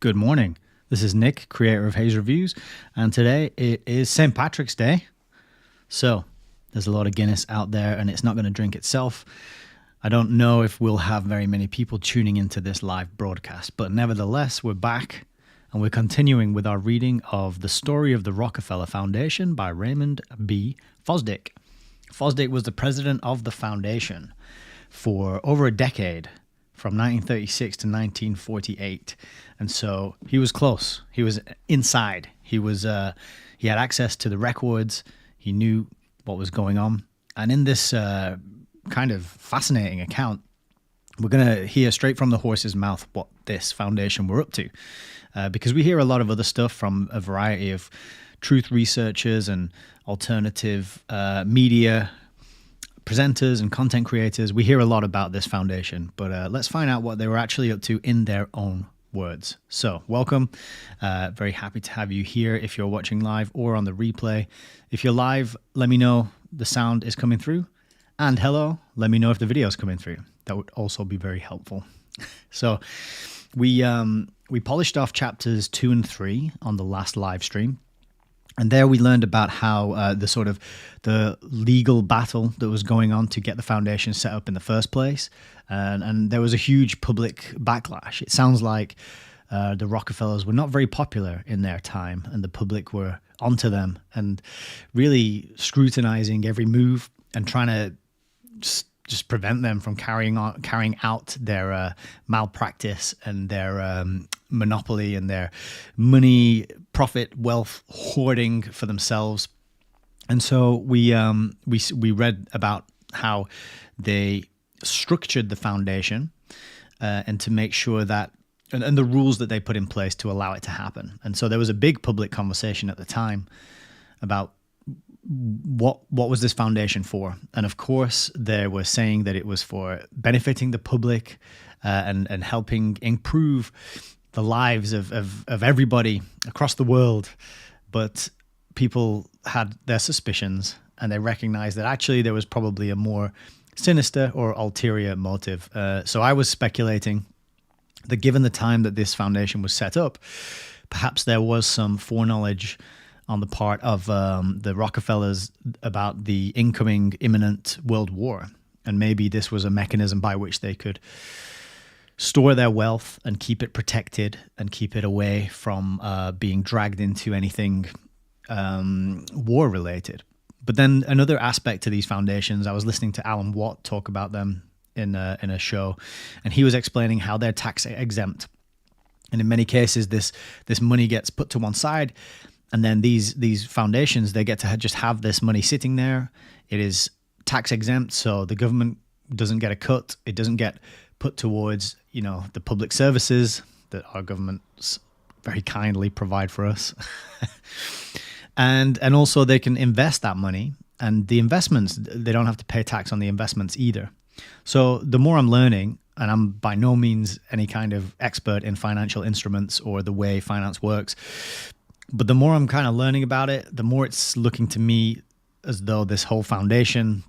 Good morning. This is Nick, creator of Hayes Reviews, and today it is St. Patrick's Day. So there's a lot of Guinness out there and it's not going to drink itself. I don't know if we'll have very many people tuning into this live broadcast, but nevertheless, we're back and we're continuing with our reading of The Story of the Rockefeller Foundation by Raymond B. Fosdick. Fosdick was the president of the foundation for over a decade, from 1936 to 1948. And so he was close. He was inside. He had access to the records. He knew what was going on. And in this kind of fascinating account, we're going to hear straight from the horse's mouth what this foundation were up to. Because we hear a lot of other stuff from a variety of truth researchers and alternative media presenters and content creators. We hear a lot about this foundation, but let's find out what they were actually up to in their own words. So welcome. Very happy to have you here if you're watching live or on the replay. If you're live, let me know the sound is coming through. And hello, let me know if the video is coming through. That would also be very helpful. So we polished off chapters 2 and 3 on the last live stream. And there we learned about how the legal battle that was going on to get the foundation set up in the first place. And there was a huge public backlash. It sounds like the Rockefellers were not very popular in their time, and the public were onto them and really scrutinizing every move and trying to just prevent them from carrying out their malpractice and their monopoly and their money, profit, wealth hoarding for themselves. And so we read about how they structured the foundation and to make sure that and the rules that they put in place to allow it to happen. And so there was a big public conversation at the time about what was this foundation for. And of course, they were saying that it was for benefiting the public and helping improve the lives of everybody across the world. But people had their suspicions, and they recognized that actually there was probably a more sinister or ulterior motive. So I was speculating that given the time that this foundation was set up, perhaps there was some foreknowledge on the part of the Rockefellers about the incoming imminent world war. And maybe this was a mechanism by which they could store their wealth and keep it protected and keep it away from being dragged into anything war related. But then another aspect to these foundations, I was listening to Alan Watt talk about them in a show, and he was explaining how they're tax exempt. And in many cases, this money gets put to one side, and then these foundations, they get to just have this money sitting there. It is tax exempt, so the government doesn't get a cut. It doesn't get put towards, the public services that our governments very kindly provide for us. And also they can invest that money, and the investments, they don't have to pay tax on the investments either. So the more I'm learning, and I'm by no means any kind of expert in financial instruments or the way finance works, but the more I'm kind of learning about it, the more it's looking to me as though this whole foundation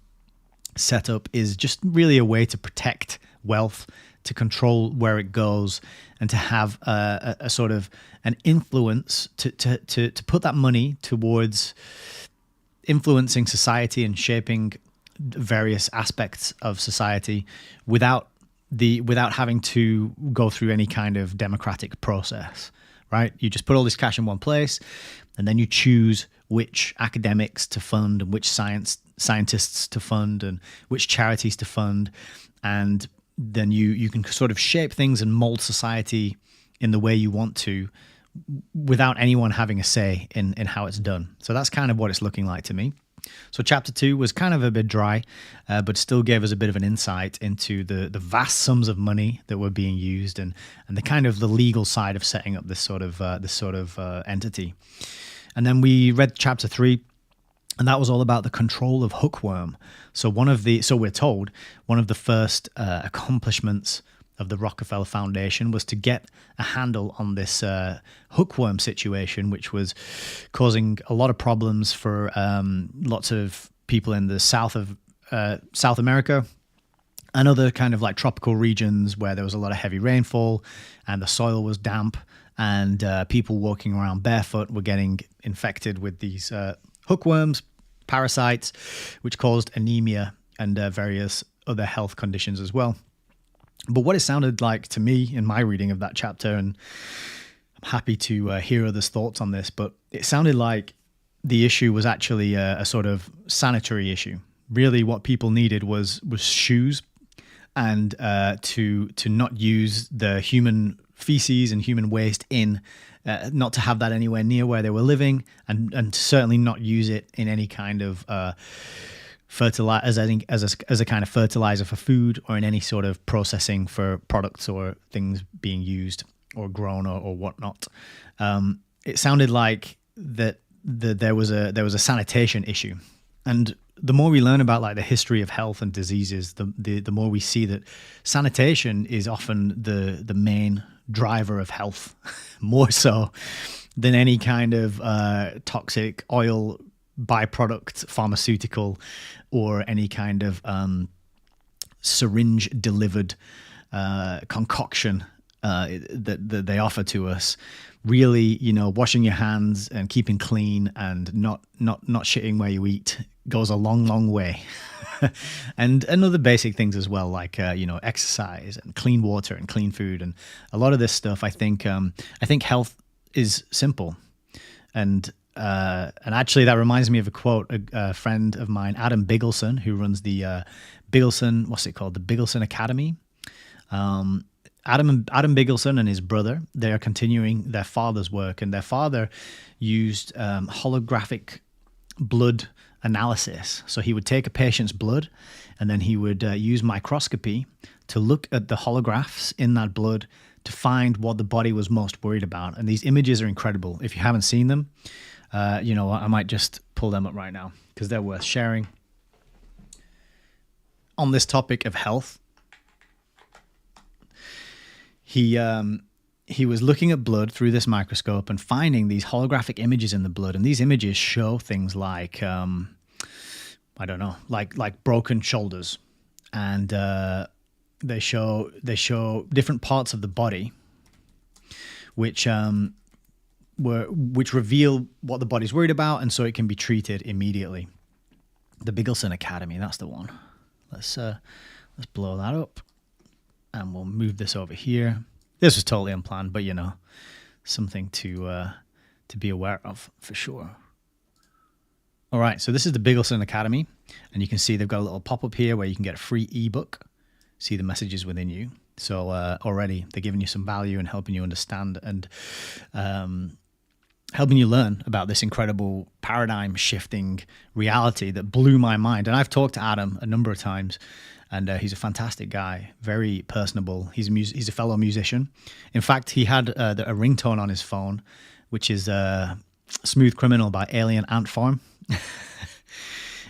setup is just really a way to protect wealth, to control where it goes, and to have a sort of an influence to put that money towards influencing society and shaping various aspects of society without having to go through any kind of democratic process. Right? You just put all this cash in one place, and then you choose which academics to fund and which scientists to fund and which charities to fund. And then you can sort of shape things and mold society in the way you want to without anyone having a say in how it's done. So that's kind of what it's looking like to me. So chapter 2 was kind of a bit dry, but still gave us a bit of an insight into the vast sums of money that were being used and the kind of the legal side of setting up this sort of entity. And then we read chapter 3, and that was all about the control of hookworm. So we're told one of the first accomplishments of the Rockefeller Foundation was to get a handle on this hookworm situation, which was causing a lot of problems for lots of people in the South America and other kind of like tropical regions where there was a lot of heavy rainfall and the soil was damp, and people walking around barefoot were getting infected with these hookworms, parasites, which caused anemia and various other health conditions as well. But what it sounded like to me in my reading of that chapter, and I'm happy to hear others' thoughts on this, but it sounded like the issue was actually a sort of sanitary issue. Really, what people needed was shoes, and to not use the human feces and human waste not to have that anywhere near where they were living, and certainly not use it in any kind of fertilizer as a kind of fertilizer for food, or in any sort of processing for products or things being used or grown or whatnot. It sounded like that there was a sanitation issue, and the more we learn about like the history of health and diseases, the more we see that sanitation is often the main driver of health, more so than any kind of toxic oil byproduct, pharmaceutical, or any kind of syringe delivered concoction that they offer to us. Really, washing your hands and keeping clean and not shitting where you eat goes a long way. and other basic things as well, like exercise and clean water and clean food, and a lot of this stuff. I think health is simple, and actually that reminds me of a quote. A friend of mine, Adam Bigelson, who runs the Bigelson, what's it called, the Bigelson Academy. Adam Bigelson and his brother, they are continuing their father's work, and their father used holographic blood analysis. So he would take a patient's blood, and then he would use microscopy to look at the holographs in that blood to find what the body was most worried about. And these images are incredible. If you haven't seen them, I might just pull them up right now because they're worth sharing. On this topic of health, he was looking at blood through this microscope and finding these holographic images in the blood, and these images show things like I don't know, like broken shoulders, and they show different parts of the body, which reveal what the body's worried about, and so it can be treated immediately. The Bigelson Academy, that's the one. Let's blow that up. And we'll move this over here. This was totally unplanned, but something to be aware of for sure. All right, so this is the Bigelson Academy, and you can see they've got a little pop-up here where you can get a free ebook, see the messages within you. So already they're giving you some value and helping you understand and helping you learn about this incredible paradigm-shifting reality that blew my mind. And I've talked to Adam a number of times, and he's a fantastic guy, very personable. He's a fellow musician. In fact, he had a ringtone on his phone, which is "Smooth Criminal" by Alien Ant Farm,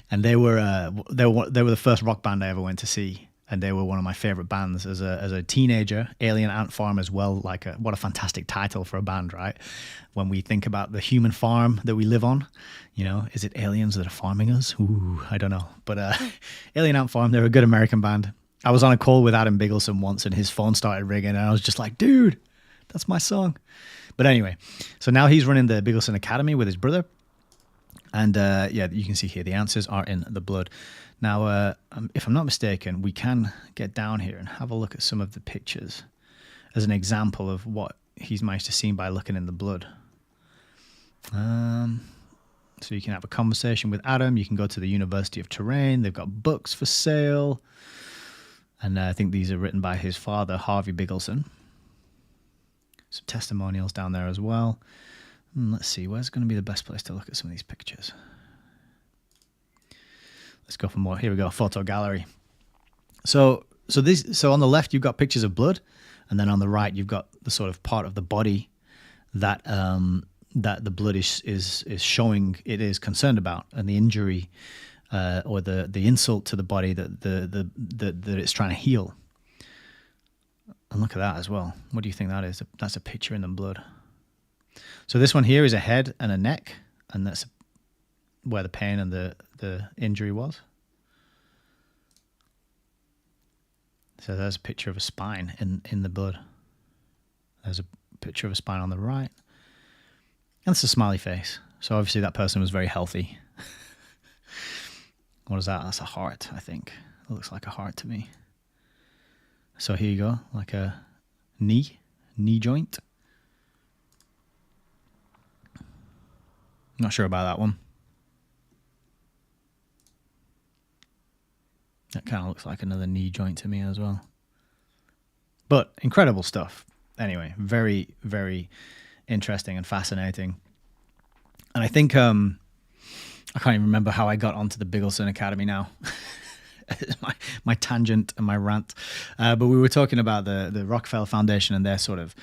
and they were the first rock band I ever went to see, and they were one of my favorite bands as a teenager. Alien Ant Farm as well, what a fantastic title for a band, right? When we think about the human farm that we live on, is it aliens that are farming us? Ooh, I don't know. But Alien Ant Farm, they're a good American band. I was on a call with Adam Bigelson once, and his phone started ringing, and I was just like, dude, that's my song. But anyway, so now he's running the Bigelson Academy with his brother. And you can see here the answers are in the blood. Now, if I'm not mistaken, we can get down here and have a look at some of the pictures as an example of what he's managed to see by looking in the blood. So you can have a conversation with Adam. You can go to the University of Terrain. They've got books for sale. And I think these are written by his father, Harvey Bigelson. Some testimonials down there as well. Let's see, where's going to be the best place to look at some of these pictures? Let's go for more. Here we go, photo gallery. So on the left you've got pictures of blood, and then on the right you've got the sort of part of the body that that the blood is showing it is concerned about, and the injury or the insult to the body that it's trying to heal. And look at that as well. What do you think that is? That's a picture in the blood. So this one here is a head and a neck, and that's where the pain and the injury was. So there's a picture of a spine in the blood. There's a picture of a spine on the right. And it's a smiley face. So obviously that person was very healthy. What is that? That's a heart, I think. It looks like a heart to me. So here you go, like a knee joint. Not sure about that one. That kind of looks like another knee joint to me as well. But incredible stuff. Anyway, very, very interesting and fascinating. And I think I can't even remember how I got onto the Biggelson Academy now. my tangent and my rant. But we were talking about the Rockefeller Foundation and their sort of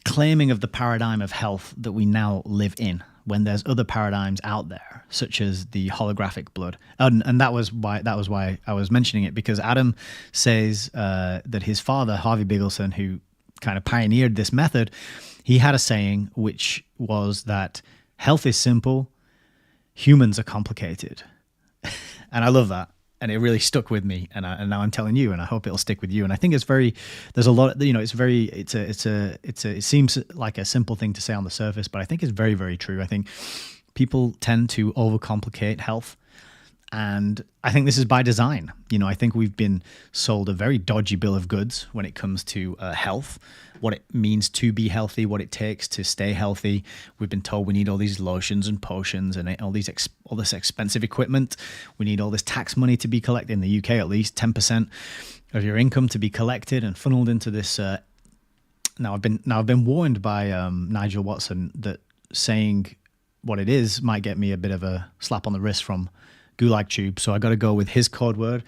claiming of the paradigm of health that we now live in, when there's other paradigms out there, such as the holographic blood. And that was why I was mentioning it, because Adam says that his father, Harvey Biggelson, who kind of pioneered this method, he had a saying which was that health is simple, humans are complicated. And I love that. And it really stuck with me, and now I'm telling you, and I hope it'll stick with you. And I think there's a lot, it seems like a simple thing to say on the surface, but I think it's very, very true. I think people tend to overcomplicate health, and I think this is by design. I think we've been sold a very dodgy bill of goods when it comes to health, what it means to be healthy, what it takes to stay healthy. We've been told we need all these lotions and potions and all this expensive equipment. We need all this tax money to be collected, in the UK at least, 10% of your income to be collected and funneled into this. Now I've been warned by Nigel Watson that saying what it is might get me a bit of a slap on the wrist from Gulag Tube. So I got to go with his code word,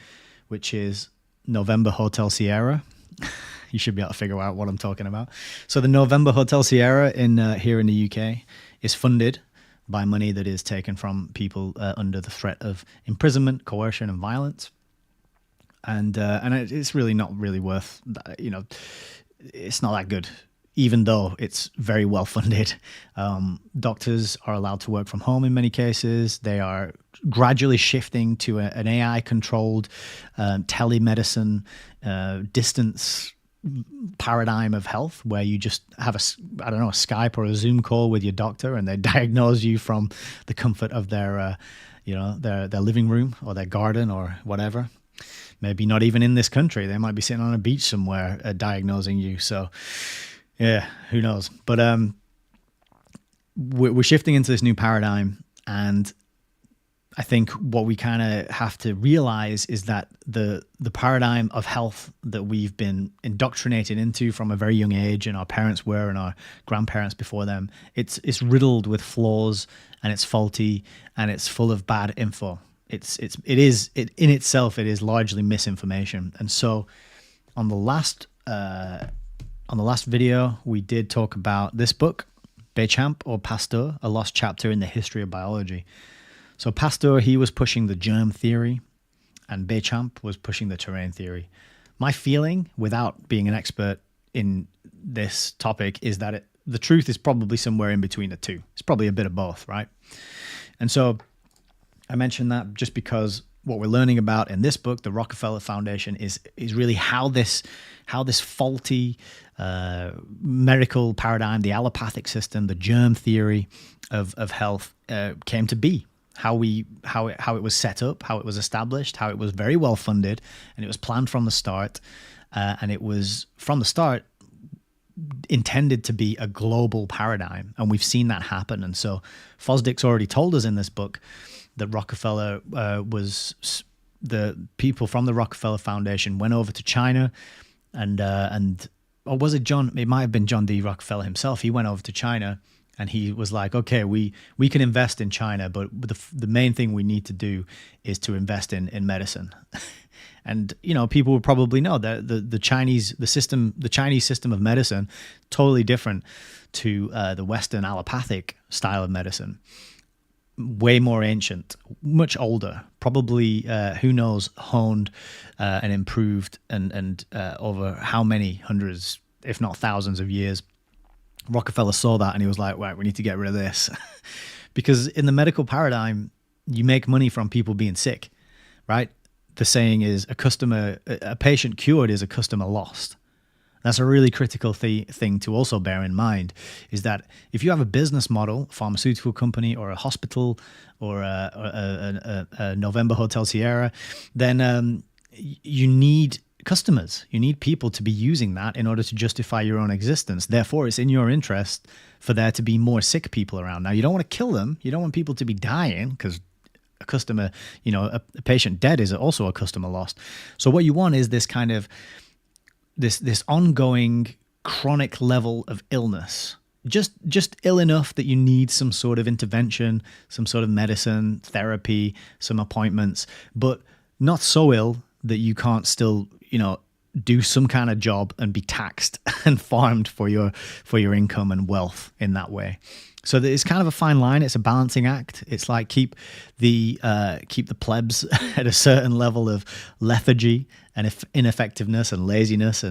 which is November Hotel Sierra. You should be able to figure out what I'm talking about. So the November Hotel Sierra here in the UK is funded by money that is taken from people under the threat of imprisonment, coercion, and violence. And it's really not really worth, it's not that good, even though it's very well funded. Doctors are allowed to work from home in many cases. They are gradually shifting to an AI-controlled telemedicine distance paradigm of health, where you just have a Skype or a Zoom call with your doctor, and they diagnose you from the comfort of their living room or their garden or whatever. Maybe not even in this country. They might be sitting on a beach somewhere diagnosing you. So yeah, who knows? But we're shifting into this new paradigm, and I think what we kind of have to realize is that the paradigm of health that we've been indoctrinated into from a very young age, and our parents were, and our grandparents before them, it's riddled with flaws, and it's faulty, and it's full of bad info. It is largely misinformation. And so on the last video, we did talk about this book, Béchamp or Pasteur, A Lost Chapter in the History of Biology. So Pasteur, he was pushing the germ theory, and Béchamp was pushing the terrain theory. My feeling, without being an expert in this topic, is that the truth is probably somewhere in between the two. It's probably a bit of both, right? And so I mentioned that just because what we're learning about in this book, the Rockefeller Foundation, is really how this faulty medical paradigm, the allopathic system, the germ theory of health came to be. How it was set up, how it was established, how it was very well funded, and it was planned from the start, and it was from the start intended to be a global paradigm, and we've seen that happen. And so Fosdick's already told us in this book that Rockefeller the people from the Rockefeller Foundation went over to China, or was it John? It might have been John D. Rockefeller himself. He went over to China, and he was like, okay, we can invest in China, but the main thing we need to do is to invest in medicine. And people would probably know that the Chinese system of medicine, totally different to the Western allopathic style of medicine. Way more ancient, much older, probably who knows, honed and improved and over how many hundreds, if not thousands of years. Rockefeller saw that, and he was like, right, we need to get rid of this. Because in the medical paradigm, you make money from people being sick, right? the saying is a patient cured is a customer lost. That's a really critical thing to also bear in mind, is that if you have a business model, pharmaceutical company or a hospital or a November Hotel Sierra, then you need customers. You need people to be using that in order to justify your own existence. Therefore, it's in your interest for there to be more sick people around. Now, you don't want to kill them. You don't want people to be dying, because a customer, a patient dead is also a customer lost. So what you want is this kind of this ongoing chronic level of illness, just ill enough that you need some sort of intervention, some sort of medicine, therapy, some appointments, but not so ill that you can't still, do some kind of job and be taxed and farmed for your income and wealth in that way. So it's kind of a fine line. It's a balancing act. It's like keep the plebs at a certain level of lethargy and ineffectiveness and laziness,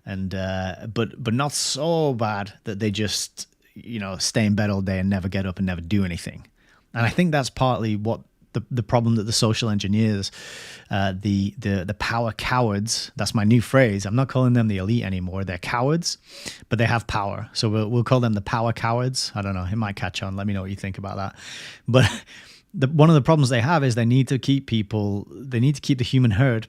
but not so bad that they just stay in bed all day and never get up and never do anything. And I think that's partly what the problem that the social engineers, the power cowards, that's my new phrase. I'm not calling them the elite anymore. They're cowards, but they have power. So we'll call them the power cowards. I don't know. It might catch on. Let me know what you think about that. But one of the problems they have is they need to keep the human herd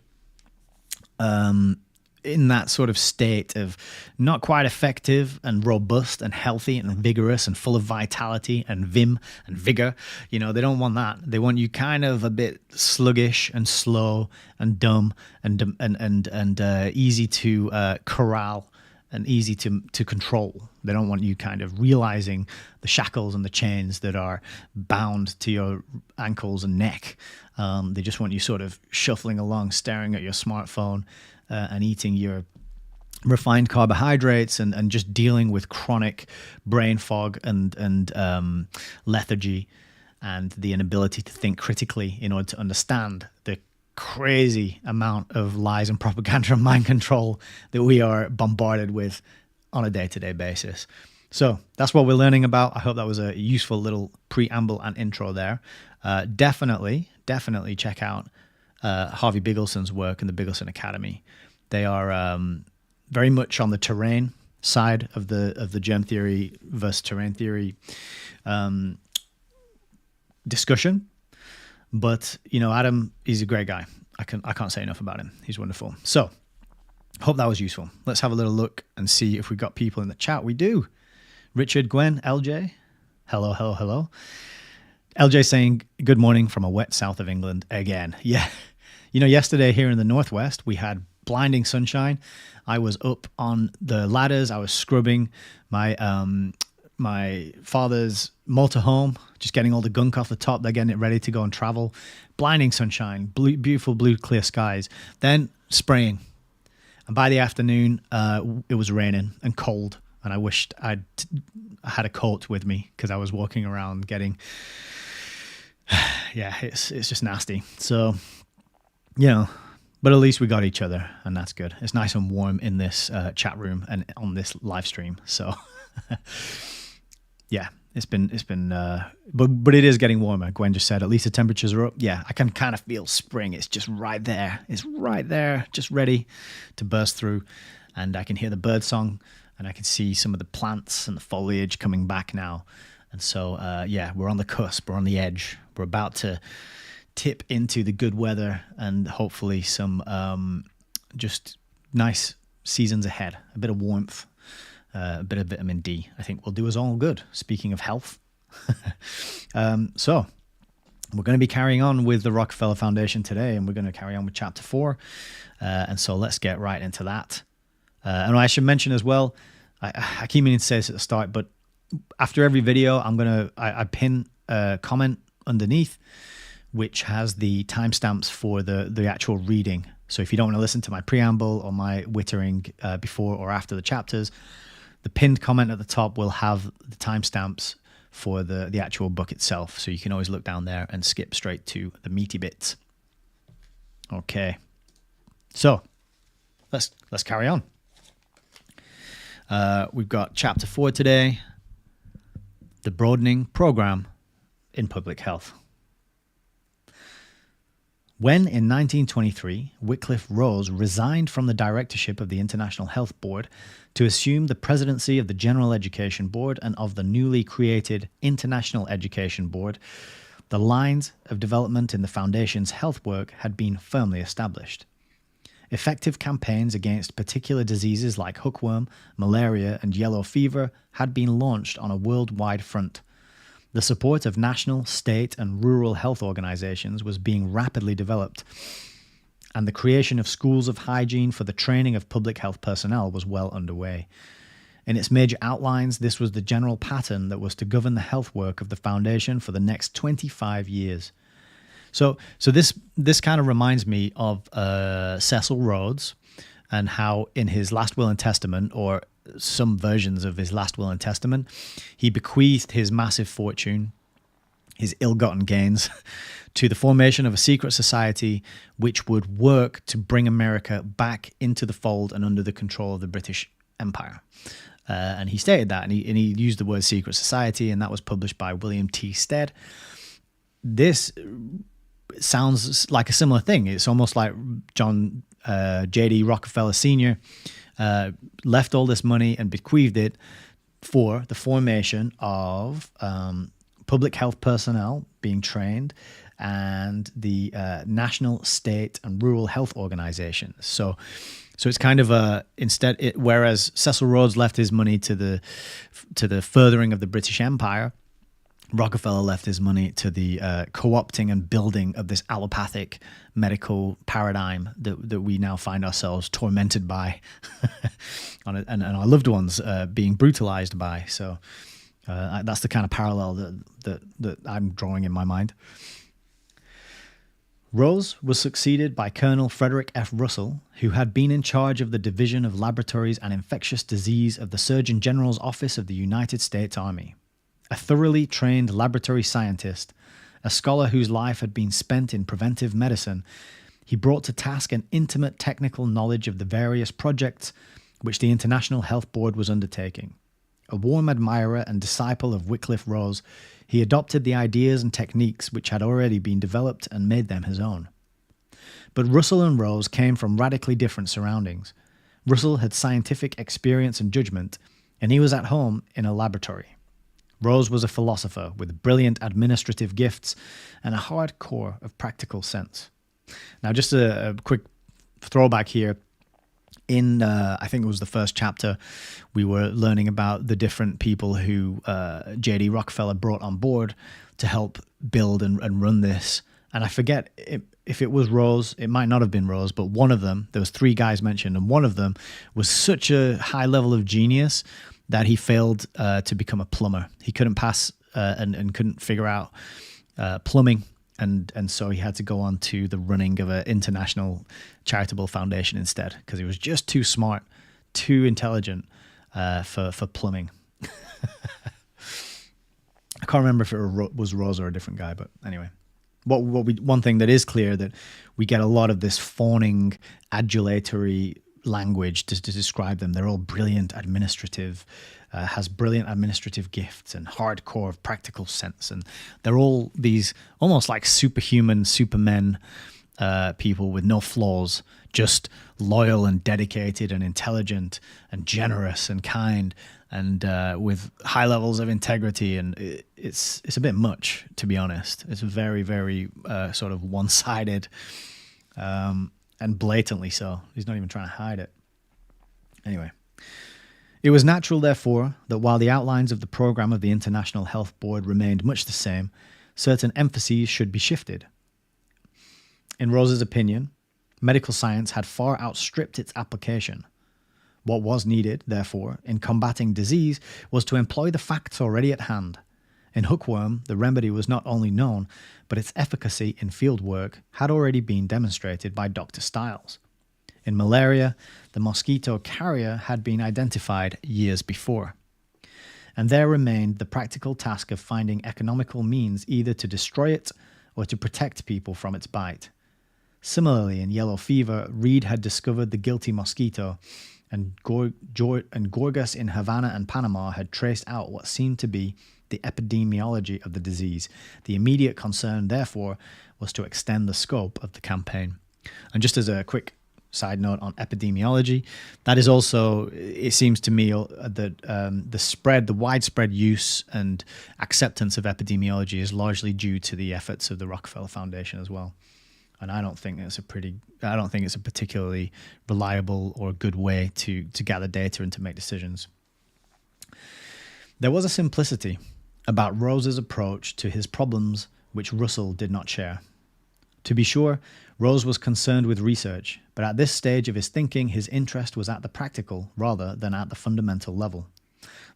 in that sort of state of not quite effective and robust and healthy and vigorous and full of vitality and vim and vigor. They don't want that. They want you kind of a bit sluggish and slow and dumb and easy to corral and easy to control. They don't want you kind of realizing the shackles and the chains that are bound to your ankles and neck. They just want you sort of shuffling along, staring at your smartphone, and eating your refined carbohydrates and just dealing with chronic brain fog and lethargy and the inability to think critically in order to understand the crazy amount of lies and propaganda and mind control that we are bombarded with on a day-to-day basis. So that's what we're learning about. I hope that was a useful little preamble and intro there. Definitely check out Harvey Biggleson's work in the Biggleson Academy. They are very much on the terrain side of the germ theory versus terrain theory discussion. But Adam, he's a great guy. I can't say enough about him. He's wonderful. So hope that was useful. Let's have a little look and see if we got people in the chat. We do. Richard, Gwen, LJ. Hello. LJ saying, good morning from a wet south of England again. Yeah. Yesterday here in the Northwest, we had blinding sunshine. I was up on the ladders. I was scrubbing my father's motorhome, just getting all the gunk off the top. They're getting it ready to go and travel. Blinding sunshine, beautiful blue clear skies. Then spraying. And by the afternoon, it was raining and cold. And I wished I had a coat with me because I was walking around getting... yeah, it's just nasty. So, but at least we got each other, and that's good. It's nice and warm in this chat room and on this live stream. So, yeah, it's been, but it is getting warmer. Gwen just said at least the temperatures are up. Yeah, I can kind of feel spring. It's just right there. It's right there, just ready to burst through, and I can hear the bird song, and I can see some of the plants and the foliage coming back now. And so, we're on the cusp. We're on the edge. We're about to tip into the good weather and hopefully some just nice seasons ahead. A bit of warmth, a bit of vitamin D. I think will do us all good. Speaking of health. So we're going to be carrying on with the Rockefeller Foundation today, and we're going to carry on with chapter 4. And so let's get right into that. And I should mention as well, I keep meaning to say this at the start, but after every video, I pin a comment underneath, which has the timestamps for the actual reading. So if you don't want to listen to my preamble or my wittering before or after the chapters, the pinned comment at the top will have the timestamps for the actual book itself. So you can always look down there and skip straight to the meaty bits. Okay. So let's carry on. We've got chapter 4 today, the broadening program in public health. When, in 1923, Wycliffe Rose resigned from the directorship of the International Health Board to assume the presidency of the General Education Board and of the newly created International Education Board, the lines of development in the Foundation's health work had been firmly established. Effective campaigns against particular diseases like hookworm, malaria, and yellow fever had been launched on a worldwide front. The support of national, state, and rural health organizations was being rapidly developed, and the creation of schools of hygiene for the training of public health personnel was well underway. In its major outlines, this was the general pattern that was to govern the health work of the Foundation for the next 25 years. So this kind of reminds me of Cecil Rhodes, and how in his last will and testament, or some versions of his last will and testament, he bequeathed his massive fortune, his ill-gotten gains, to the formation of a secret society which would work to bring America back into the fold and under the control of the British Empire. And he stated that, and he used the word secret society, and that was published by William T. Stead. This sounds like a similar thing. It's almost like John J.D. Rockefeller Sr. Left all this money and bequeathed it for the formation of public health personnel being trained and the national, state, and rural health organizations. So it's kind of whereas Cecil Rhodes left his money to the furthering of the British Empire, Rockefeller left his money to the co-opting and building of this allopathic medical paradigm that we now find ourselves tormented by and our loved ones being brutalized by. So that's the kind of parallel that I'm drawing in my mind. Rose was succeeded by Colonel Frederick F. Russell, who had been in charge of the Division of Laboratories and Infectious Disease of the Surgeon General's Office of the United States Army. A thoroughly trained laboratory scientist, a scholar whose life had been spent in preventive medicine, he brought to task an intimate technical knowledge of the various projects which the International Health Board was undertaking. A warm admirer and disciple of Wycliffe Rose, he adopted the ideas and techniques which had already been developed and made them his own. But Russell and Rose came from radically different surroundings. Russell had scientific experience and judgment, and he was at home in a laboratory. Rose was a philosopher with brilliant administrative gifts and a hard core of practical sense. Now, just a quick throwback here. In, I think it was the first chapter, we were learning about the different people who J.D. Rockefeller brought on board to help build and run this. And I forget if it was Rose, it might not have been Rose, but one of them, there was 3 guys mentioned, and one of them was such a high level of genius that he failed to become a plumber. He couldn't pass and couldn't figure out plumbing. And so he had to go on to the running of an international charitable foundation instead, because he was just too smart, too intelligent for plumbing. I can't remember if it was Rose or a different guy, but anyway. One thing that is clear, that we get a lot of this fawning, adulatory language to describe them. They're all brilliant administrative, has brilliant administrative gifts and hardcore practical sense, and they're all these almost like superhuman supermen people with no flaws, just loyal and dedicated and intelligent and generous and kind and with high levels of integrity. And it's a bit much, to be honest. It's very, very sort of one-sided and blatantly so. He's not even trying to hide it. Anyway, it was natural, therefore, that while the outlines of the program of the International Health Board remained much the same, certain emphases should be shifted. In Rose's opinion, medical science had far outstripped its application. What was needed, therefore, in combating disease was to employ the facts already at hand. In hookworm, the remedy was not only known, but its efficacy in field work had already been demonstrated by Dr. Stiles. In malaria, the mosquito carrier had been identified years before. And there remained the practical task of finding economical means either to destroy it or to protect people from its bite. Similarly, in yellow fever, Reed had discovered the guilty mosquito, and Gorgas in Havana and Panama had traced out what seemed to be the epidemiology of the disease. The immediate concern, therefore, was to extend the scope of the campaign. And just as a quick side note on epidemiology, that is also, it seems to me that the widespread use and acceptance of epidemiology is largely due to the efforts of the Rockefeller Foundation as well. And I don't think it's a particularly reliable or good way to gather data and to make decisions. There was a simplicity about Rose's approach to his problems which Russell did not share. To be sure, Rose was concerned with research, but at this stage of his thinking, his interest was at the practical rather than at the fundamental level.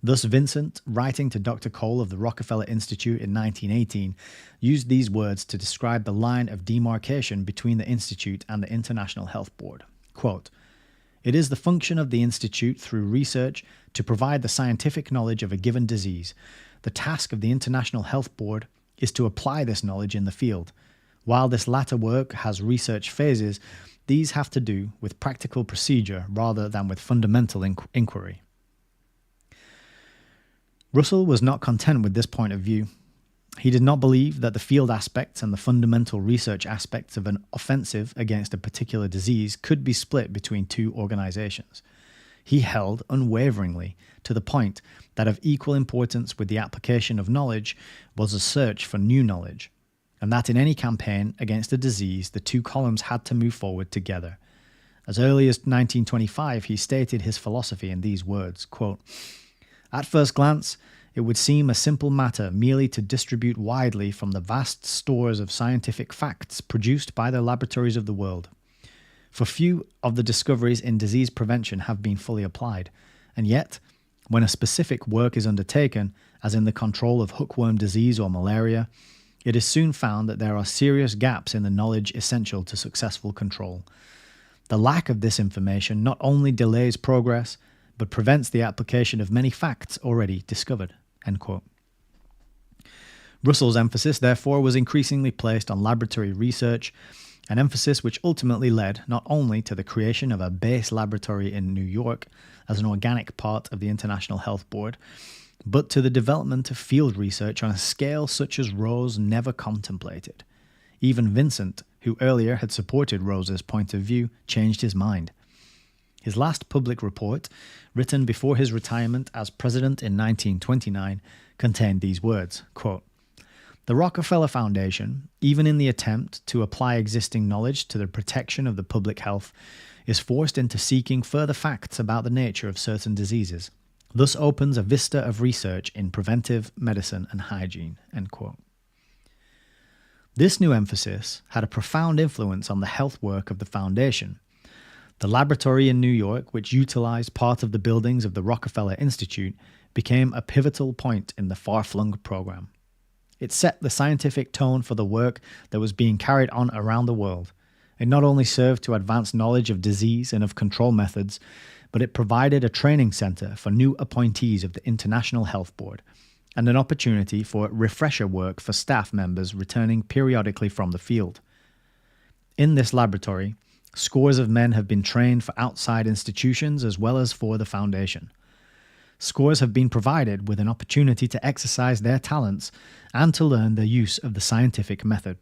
Thus, Vincent, writing to Dr. Cole of the Rockefeller Institute in 1918, used these words to describe the line of demarcation between the Institute and the International Health Board. Quote, "It is the function of the Institute through research to provide the scientific knowledge of a given disease. The task of the International Health Board is to apply this knowledge in the field. While this latter work has research phases, these have to do with practical procedure rather than with fundamental inquiry." Russell was not content with this point of view. He did not believe that the field aspects and the fundamental research aspects of an offensive against a particular disease could be split between two organizations. He held unwaveringly to the point that of equal importance with the application of knowledge was a search for new knowledge, and that in any campaign against a disease, the two columns had to move forward together. As early as 1925, he stated his philosophy in these words, quote, "At first glance, it would seem a simple matter merely to distribute widely from the vast stores of scientific facts produced by the laboratories of the world. For few of the discoveries in disease prevention have been fully applied, and yet, when a specific work is undertaken, as in the control of hookworm disease or malaria, it is soon found that there are serious gaps in the knowledge essential to successful control. The lack of this information not only delays progress, but prevents the application of many facts already discovered." End quote. Russell's emphasis, therefore, was increasingly placed on laboratory research, an emphasis which ultimately led not only to the creation of a base laboratory in New York as an organic part of the International Health Board, but to the development of field research on a scale such as Rose never contemplated. Even Vincent, who earlier had supported Rose's point of view, changed his mind. His last public report, written before his retirement as president in 1929, contained these words, quote, "The Rockefeller Foundation, even in the attempt to apply existing knowledge to the protection of the public health, is forced into seeking further facts about the nature of certain diseases. Thus opens a vista of research in preventive medicine and hygiene." End quote. This new emphasis had a profound influence on the health work of the foundation. The laboratory in New York, which utilized part of the buildings of the Rockefeller Institute, became a pivotal point in the far-flung program. It set the scientific tone for the work that was being carried on around the world. It not only served to advance knowledge of disease and of control methods, but it provided a training center for new appointees of the International Health Board, and an opportunity for refresher work for staff members returning periodically from the field. In this laboratory, scores of men have been trained for outside institutions as well as for the foundation. Scores have been provided with an opportunity to exercise their talents and to learn the use of the scientific method.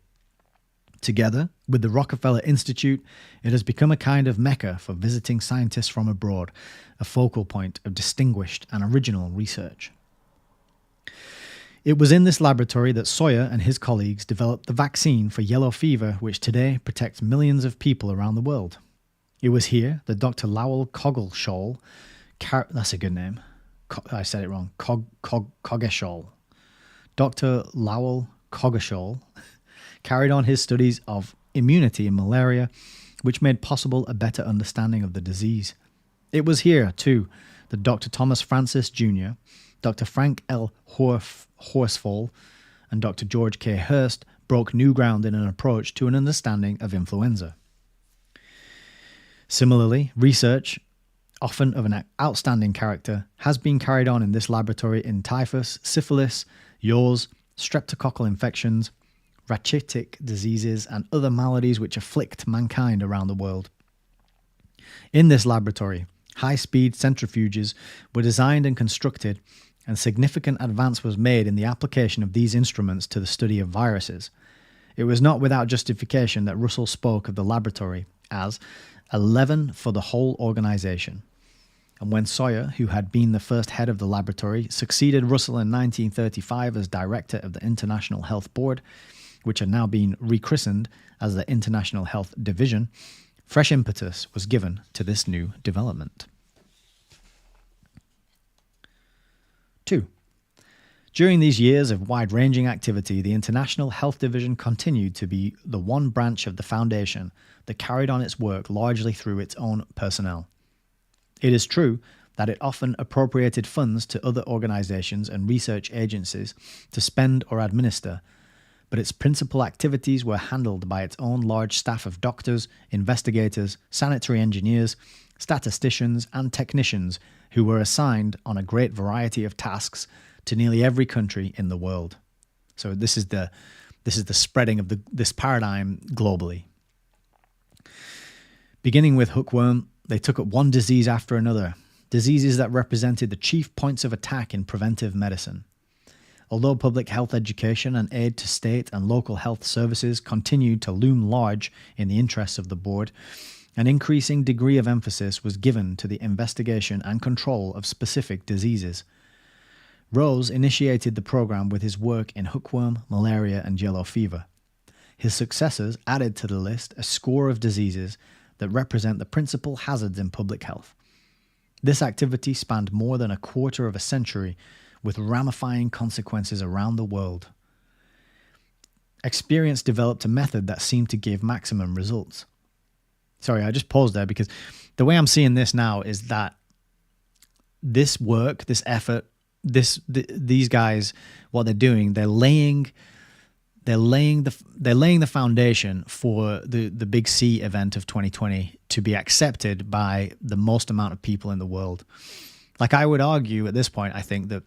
Together with the Rockefeller Institute, it has become a kind of mecca for visiting scientists from abroad, a focal point of distinguished and original research. It was in this laboratory that Sawyer and his colleagues developed the vaccine for yellow fever, which today protects millions of people around the world. It was here that Dr. Lowell Coggeshall, that's a good name, I said it wrong, Coggeshall. Dr. Lowell Coggeshall carried on his studies of immunity in malaria, which made possible a better understanding of the disease. It was here, too, that Dr. Thomas Francis Jr., Dr. Frank L. Horsfall, and Dr. George K. Hurst broke new ground in an approach to an understanding of influenza. Similarly, research, often of an outstanding character, has been carried on in this laboratory in typhus, syphilis, yaws, streptococcal infections, rachitic diseases, and other maladies which afflict mankind around the world. In this laboratory, high-speed centrifuges were designed and constructed and significant advance was made in the application of these instruments to the study of viruses. It was not without justification that Russell spoke of the laboratory as a leaven for the whole organization. And when Sawyer, who had been the first head of the laboratory, succeeded Russell in 1935 as director of the International Health Board, which had now been rechristened as the International Health Division, fresh impetus was given to this new development. 2. During these years of wide-ranging activity, the International Health Division continued to be the one branch of the Foundation that carried on its work largely through its own personnel. It is true that it often appropriated funds to other organizations and research agencies to spend or administer, but its principal activities were handled by its own large staff of doctors, investigators, sanitary engineers, statisticians, and technicians who were assigned on a great variety of tasks to nearly every country in the world. So this is the spreading of this paradigm globally. Beginning with hookworm, they took up one disease after another, diseases that represented the chief points of attack in preventive medicine. Although public health education and aid to state and local health services continued to loom large in the interests of the board, an increasing degree of emphasis was given to the investigation and control of specific diseases. Rose initiated the program with his work in hookworm, malaria, and yellow fever. His successors added to the list a score of diseases that represent the principal hazards in public health. This activity spanned more than a quarter of a century, with ramifying consequences around the world. Experience developed a method that seemed to give maximum results. Sorry, I just paused there because the way I'm seeing this now is that this work, this effort, these guys, what they're doing, they're laying the foundation for the Big C event of 2020 to be accepted by the most amount of people in the world. Like, I would argue at this point, I think that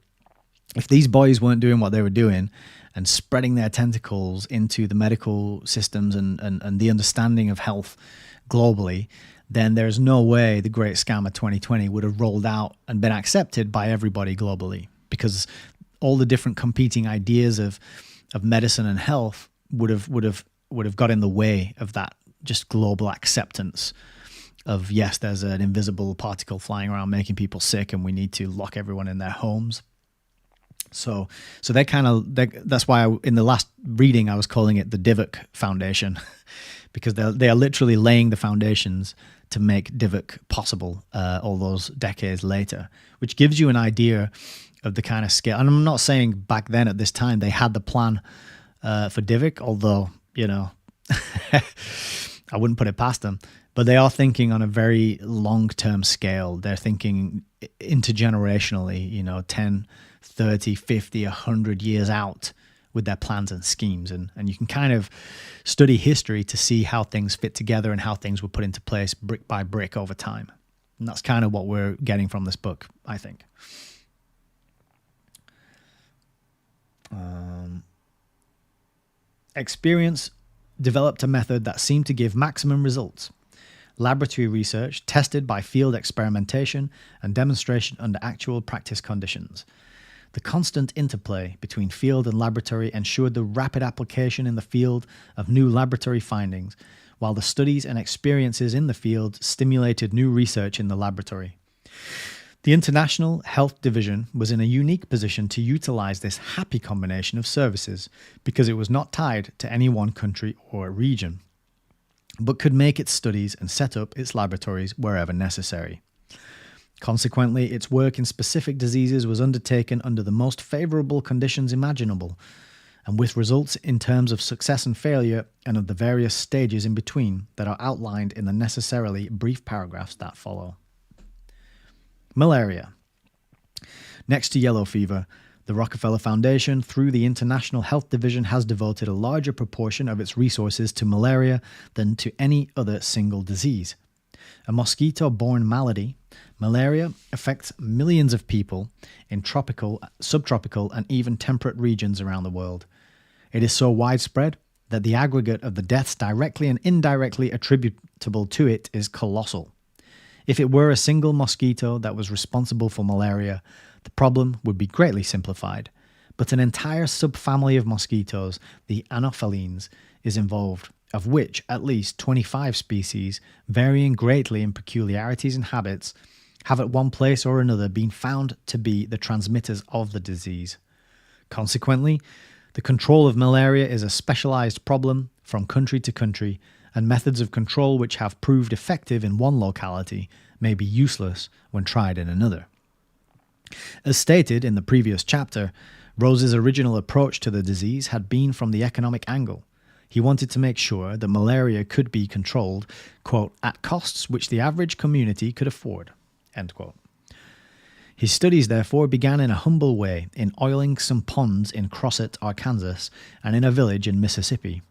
if these boys weren't doing what they were doing and spreading their tentacles into the medical systems and the understanding of health globally, then there's no way the Great Scam of 2020 would have rolled out and been accepted by everybody globally, because all the different competing ideas of medicine and health would have got in the way of that just global acceptance of, yes, there's an invisible particle flying around making people sick and we need to lock everyone in their homes. So that's why in the last reading I was calling it the Divok Foundation, because they are literally laying the foundations to make Divok possible all those decades later, which gives you an idea of the kind of scale. And I'm not saying back then at this time they had the plan for Divok, although, I wouldn't put it past them. But they are thinking on a very long-term scale. They're thinking intergenerationally, 10, 30, 50, 100 years out with their plans and schemes. And you can kind of study history to see how things fit together and how things were put into place brick by brick over time. And that's kind of what we're getting from this book, I think. Experience developed a method that seemed to give maximum results. Laboratory research tested by field experimentation and demonstration under actual practice conditions. The constant interplay between field and laboratory ensured the rapid application in the field of new laboratory findings, while the studies and experiences in the field stimulated new research in the laboratory. The International Health Division was in a unique position to utilize this happy combination of services because it was not tied to any one country or region, but could make its studies and set up its laboratories wherever necessary. Consequently, its work in specific diseases was undertaken under the most favorable conditions imaginable, and with results in terms of success and failure and of the various stages in between that are outlined in the necessarily brief paragraphs that follow. Malaria. Next to yellow fever, the Rockefeller Foundation, through the International Health Division, has devoted a larger proportion of its resources to malaria than to any other single disease. A mosquito-borne malady, malaria affects millions of people in tropical, subtropical, and even temperate regions around the world. It is so widespread that the aggregate of the deaths directly and indirectly attributable to it is colossal. If it were a single mosquito that was responsible for malaria, the problem would be greatly simplified. But an entire subfamily of mosquitoes, the Anophelines, is involved, of which at least 25 species, varying greatly in peculiarities and habits, have at one place or another been found to be the transmitters of the disease. Consequently, the control of malaria is a specialized problem from country to country, and methods of control which have proved effective in one locality may be useless when tried in another. As stated in the previous chapter, Rose's original approach to the disease had been from the economic angle. He wanted to make sure that malaria could be controlled, quote, at costs which the average community could afford, end quote. His studies, therefore, began in a humble way in oiling some ponds in Crossett, Arkansas, and in a village in Mississippi.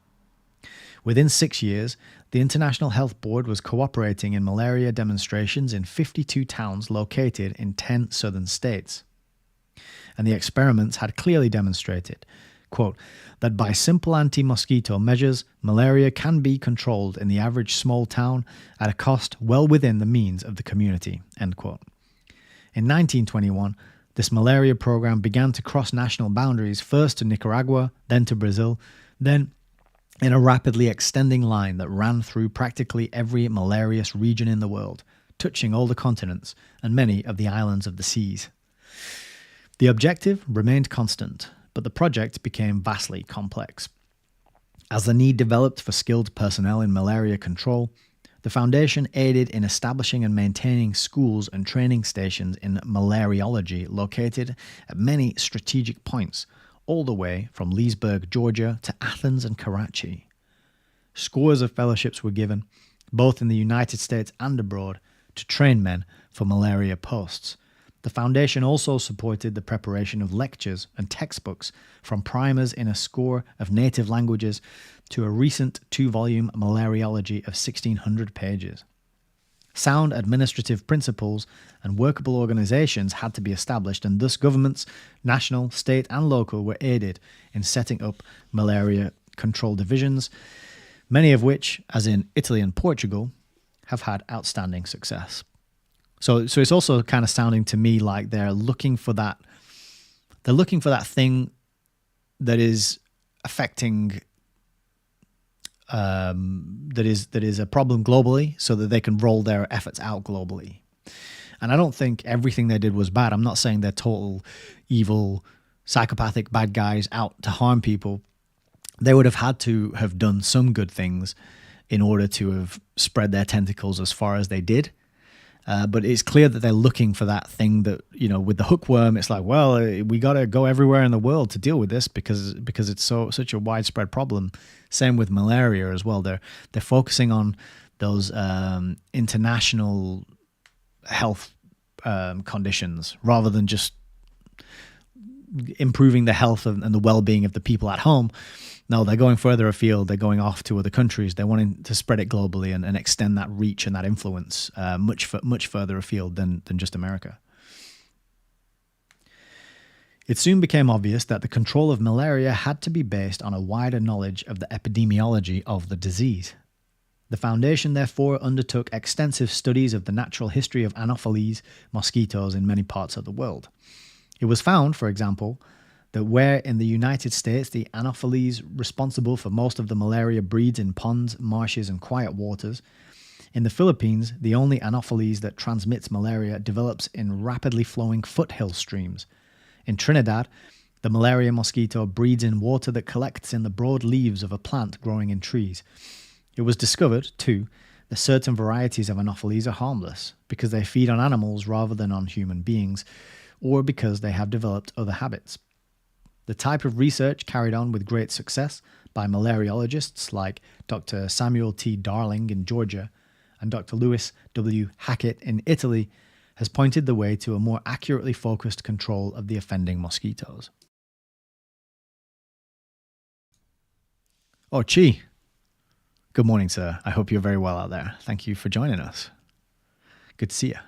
Within 6 years, the International Health Board was cooperating in malaria demonstrations in 52 towns located in 10 southern states. And the experiments had clearly demonstrated, quote, that by simple anti-mosquito measures, malaria can be controlled in the average small town at a cost well within the means of the community, end quote. In 1921, this malaria program began to cross national boundaries, first to Nicaragua, then to Brazil, then in a rapidly extending line that ran through practically every malarious region in the world, touching all the continents and many of the islands of the seas. The objective remained constant, but the project became vastly complex. As the need developed for skilled personnel in malaria control, the Foundation aided in establishing and maintaining schools and training stations in malariology located at many strategic points, all the way from Leesburg, Georgia to Athens and Karachi. Scores of fellowships were given, both in the United States and abroad, to train men for malaria posts. The Foundation also supported the preparation of lectures and textbooks, from primers in a score of native languages to a recent 2-volume malariology of 1,600 pages. Sound administrative principles and workable organizations had to be established, and thus governments, national, state, and local, were aided in setting up malaria control divisions, many of which, as in Italy and Portugal, have had outstanding success. So it's also kind of sounding to me like they're looking for that thing that is affecting that is a problem globally, so that they can roll their efforts out globally. And I don't think everything they did was bad. I'm not saying they're total evil, psychopathic bad guys out to harm people. They would have had to have done some good things in order to have spread their tentacles as far as they did. But it's clear that they're looking for that thing that, you know, with the hookworm, it's like, well, we got to go everywhere in the world to deal with this because it's such a widespread problem. Same with malaria as well. They're focusing on those international health conditions rather than just improving the health and the well-being of the people at home. No, they're going further afield. They're going off to other countries. They're wanting to spread it globally and extend that reach and that influence much further afield than just America. It soon became obvious that the control of malaria had to be based on a wider knowledge of the epidemiology of the disease. The Foundation therefore undertook extensive studies of the natural history of Anopheles mosquitoes in many parts of the world. It was found, for example, that where in the United States the Anopheles responsible for most of the malaria breeds in ponds, marshes, and quiet waters, in the Philippines the only Anopheles that transmits malaria develops in rapidly flowing foothill streams. In Trinidad, the malaria mosquito breeds in water that collects in the broad leaves of a plant growing in trees. It was discovered, too, that certain varieties of Anopheles are harmless because they feed on animals rather than on human beings, or because they have developed other habits. The type of research carried on with great success by malariologists like Dr. Samuel T. Darling in Georgia and Dr. Louis W. Hackett in Italy has pointed the way to a more accurately focused control of the offending mosquitoes. Oh, Chi. Good morning, sir. I hope you're very well out there. Thank you for joining us. Good to see you.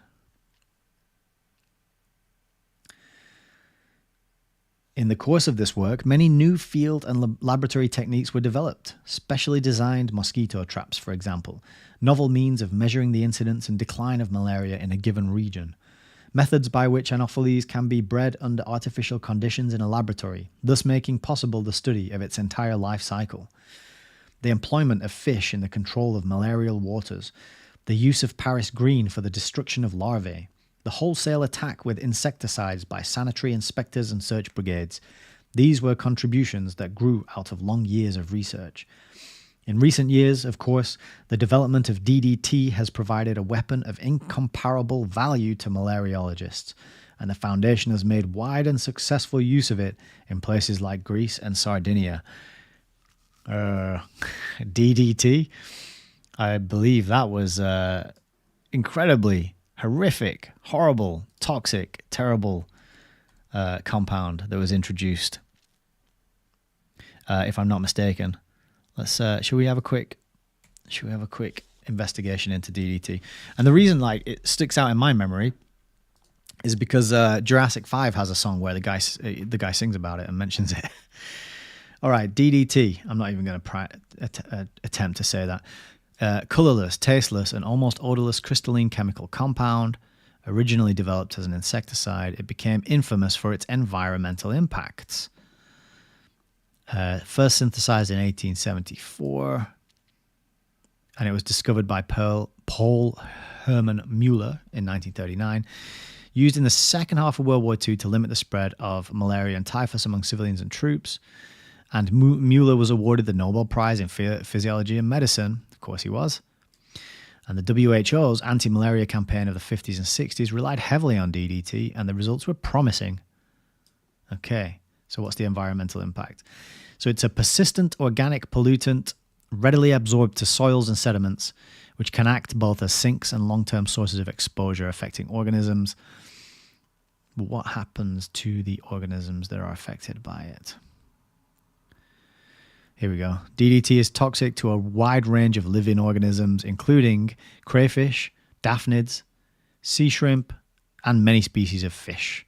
In the course of this work, many new field and laboratory techniques were developed, specially designed mosquito traps, for example, novel means of measuring the incidence and decline of malaria in a given region. methods by which Anopheles can be bred under artificial conditions in a laboratory, thus making possible the study of its entire life cycle. The employment of fish in the control of malarial waters, the use of Paris green for the destruction of larvae, the wholesale attack with insecticides by sanitary inspectors and search brigades. These were contributions that grew out of long years of research. In recent years, of course, the development of DDT has provided a weapon of incomparable value to malariologists, and the Foundation has made wide and successful use of it in places like Greece and Sardinia. DDT? I believe that was incredibly horrific, horrible, toxic, terrible compound that was introduced, if I'm not mistaken. Let's should we have a quick investigation into DDT? And the reason it sticks out in my memory is because Jurassic 5 has a song where the guy sings about it and mentions it. All right, DDT. I'm not even going to attempt to say that. Colorless, tasteless, and almost odorless crystalline chemical compound. Originally developed as an insecticide, it became infamous for its environmental impacts. First synthesized in 1874, and it was discovered by Paul Hermann Mueller in 1939. Used in the second half of World War II to limit the spread of malaria and typhus among civilians and troops. And Mueller was awarded the Nobel Prize in Physiology and Medicine. Of course he was. And the WHO's anti-malaria campaign of the 50s and 60s relied heavily on DDT, and the results were promising. Okay, so what's the environmental impact? So it's a persistent organic pollutant readily absorbed to soils and sediments, which can act both as sinks and long-term sources of exposure affecting organisms. But what happens to the organisms that are affected by it? Here we go. DDT is toxic to a wide range of living organisms, including crayfish, daphnids, sea shrimp, and many species of fish.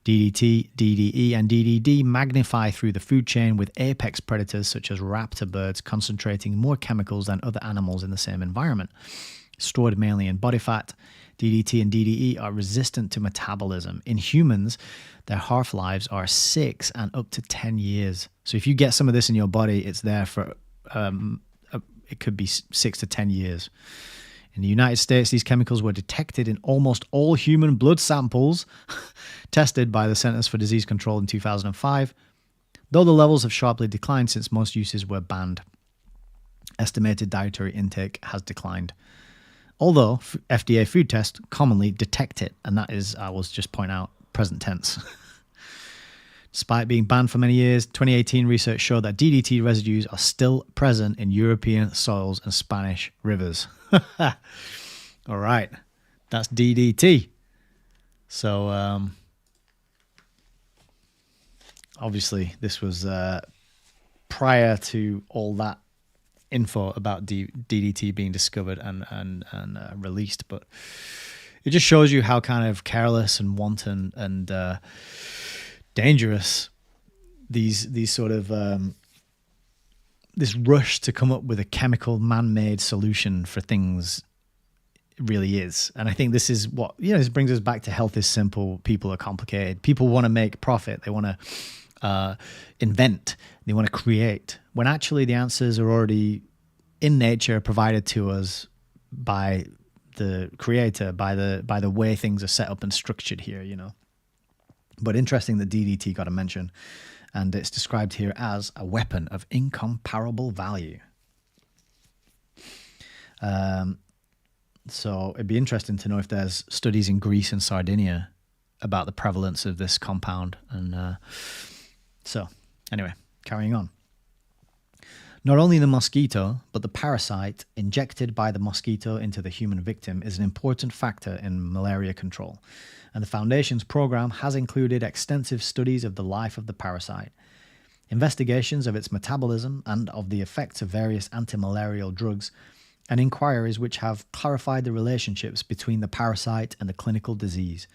DDT, DDE, and DDD magnify through the food chain, with apex predators such as raptor birds concentrating more chemicals than other animals in the same environment. Stored mainly in body fat, DDT and DDE are resistant to metabolism. In humans, their half-lives are 6 and up to 10 years. So if you get some of this in your body, it's there for, it could be 6 to 10 years. In the United States, these chemicals were detected in almost all human blood samples tested by the Centers for Disease Control in 2005, though the levels have sharply declined since most uses were banned. Estimated dietary intake has declined, although FDA food tests commonly detect it, and that is, I will just point out, present tense. Despite being banned for many years, 2018 research showed that DDT residues are still present in European soils and Spanish rivers. All right, that's DDT. So obviously this was prior to all that info about DDT being discovered and released, but it just shows you how kind of careless and wanton and dangerous these sort of this rush to come up with a chemical man-made solution for things really is. And I think this is what, this brings us back to health is simple, people are complicated. People want to make profit, they want to invent, they want to create, when actually the answers are already in nature, provided to us by the creator, by the way things are set up and structured here, But interesting that DDT got a mention, and it's described here as a weapon of incomparable value. So it'd be interesting to know if there's studies in Greece and Sardinia about the prevalence of this compound. And so anyway, carrying on. Not only the mosquito, but the parasite injected by the mosquito into the human victim is an important factor in malaria control, and the Foundation's program has included extensive studies of the life of the parasite, investigations of its metabolism and of the effects of various antimalarial drugs, and inquiries which have clarified the relationships between the parasite and the clinical disease.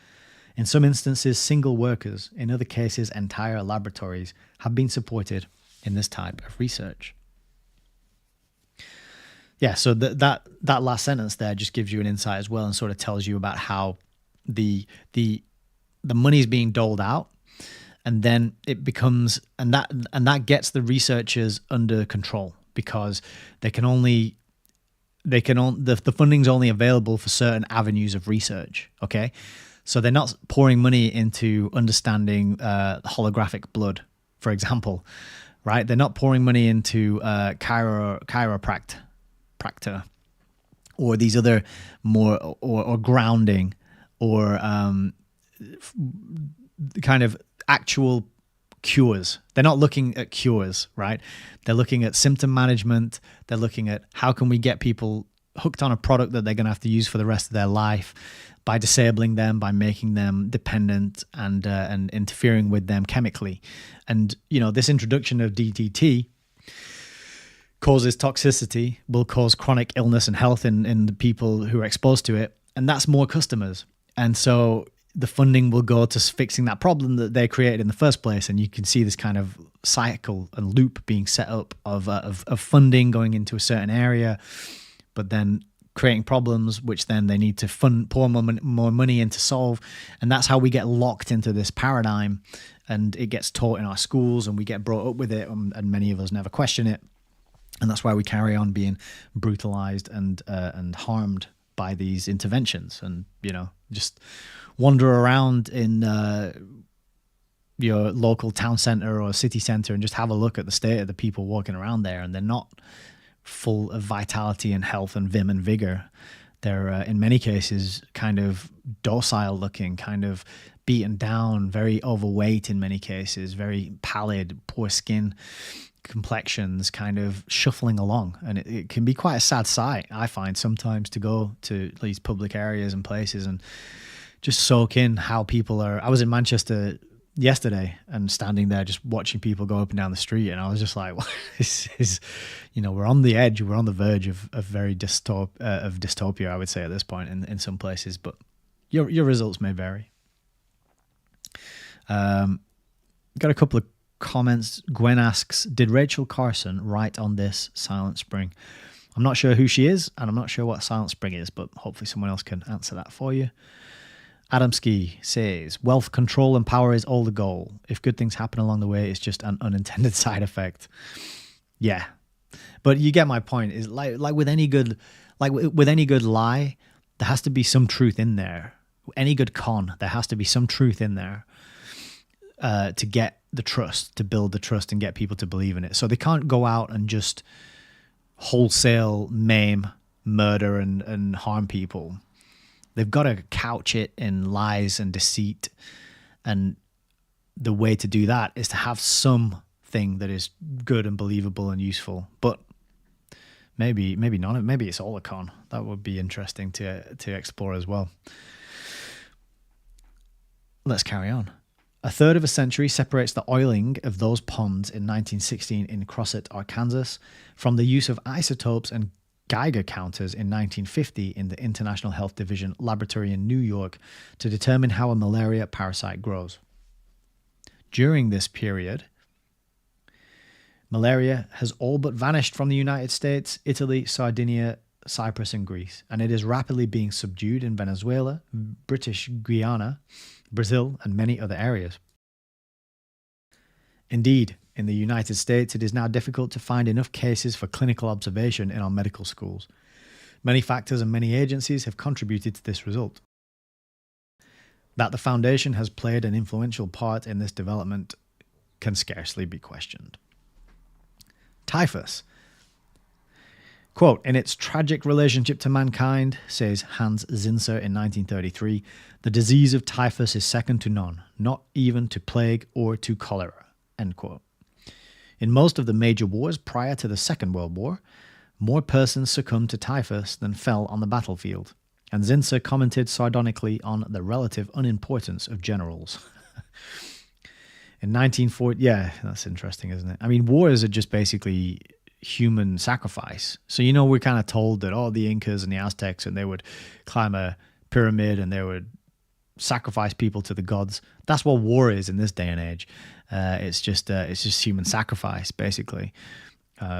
In some instances, single workers, in other cases, entire laboratories, have been supported in this type of research. Yeah, so that last sentence there just gives you an insight as well, and sort of tells you about how the money's being doled out, and then it becomes, and that gets the researchers under control, because the funding's only available for certain avenues of research. Okay, so they're not pouring money into understanding holographic blood, for example, right? They're not pouring money into chiropractor or these other more or grounding or kind of actual cures. They're not looking at cures, right? They're looking at symptom management. They're looking at how can we get people hooked on a product that they're going to have to use for the rest of their life by disabling them, by making them dependent and interfering with them chemically. And, this introduction of DDT causes toxicity, will cause chronic illness and health in the people who are exposed to it. And that's more customers. And so the funding will go to fixing that problem that they created in the first place. And you can see this kind of cycle and loop being set up of funding going into a certain area, but then creating problems, which then they need to pour more money in to solve. And that's how we get locked into this paradigm, and it gets taught in our schools and we get brought up with it, and many of us never question it. And that's why we carry on being brutalized and harmed by these interventions. And, just wander around in your local town center or city center and just have a look at the state of the people walking around there. And they're not full of vitality and health and vim and vigor. They're in many cases kind of docile looking, kind of beaten down, very overweight in many cases, very pallid, poor skin complexions, kind of shuffling along. And it can be quite a sad sight, I find, sometimes, to go to these public areas and places and just soak in how people are. I was in Manchester yesterday and standing there just watching people go up and down the street, and I was just like, well, this is, we're on the edge, we're on the verge of very dystopia, I would say, at this point in some places, but your results may vary. Got a couple of comments. Gwen asks, did Rachel Carson write on this Silent Spring? I'm not sure who she is, and I'm not sure what Silent Spring is, but hopefully someone else can answer that for you. Adamski says, wealth, control, and power is all the goal. If good things happen along the way, it's just an unintended side effect. Yeah, but you get my point. Is like with any good lie, there has to be some truth in there. Any good con, there has to be some truth in there to get the trust, to build the trust and get people to believe in it. So they can't go out and just wholesale maim, murder, and harm people. They've got to couch it in lies and deceit. And the way to do that is to have something that is good and believable and useful. But maybe not. Maybe it's all a con. That would be interesting to explore as well. Let's carry on. A third of a century separates the oiling of those ponds in 1916 in Crossett, Arkansas, from the use of isotopes and Geiger counters in 1950 in the International Health Division laboratory in New York to determine how a malaria parasite grows. During this period, malaria has all but vanished from the United States, Italy, Sardinia, Cyprus, and Greece, and it is rapidly being subdued in Venezuela, British Guiana, Brazil, and many other areas. Indeed, in the United States, it is now difficult to find enough cases for clinical observation in our medical schools. Many factors and many agencies have contributed to this result. That the Foundation has played an influential part in this development can scarcely be questioned. Typhus. Quote, in its tragic relationship to mankind, says Hans Zinser in 1933, the disease of typhus is second to none, not even to plague or to cholera, end quote. In most of the major wars prior to the Second World War, more persons succumbed to typhus than fell on the battlefield, and Zinser commented sardonically on the relative unimportance of generals. In 1940, yeah, that's interesting, isn't it? I mean, wars are just basically human sacrifice. So, we're kind of told that, the Incas and the Aztecs, and they would climb a pyramid and they would sacrifice people to the gods. That's what war is in this day and age. It's just human sacrifice, basically,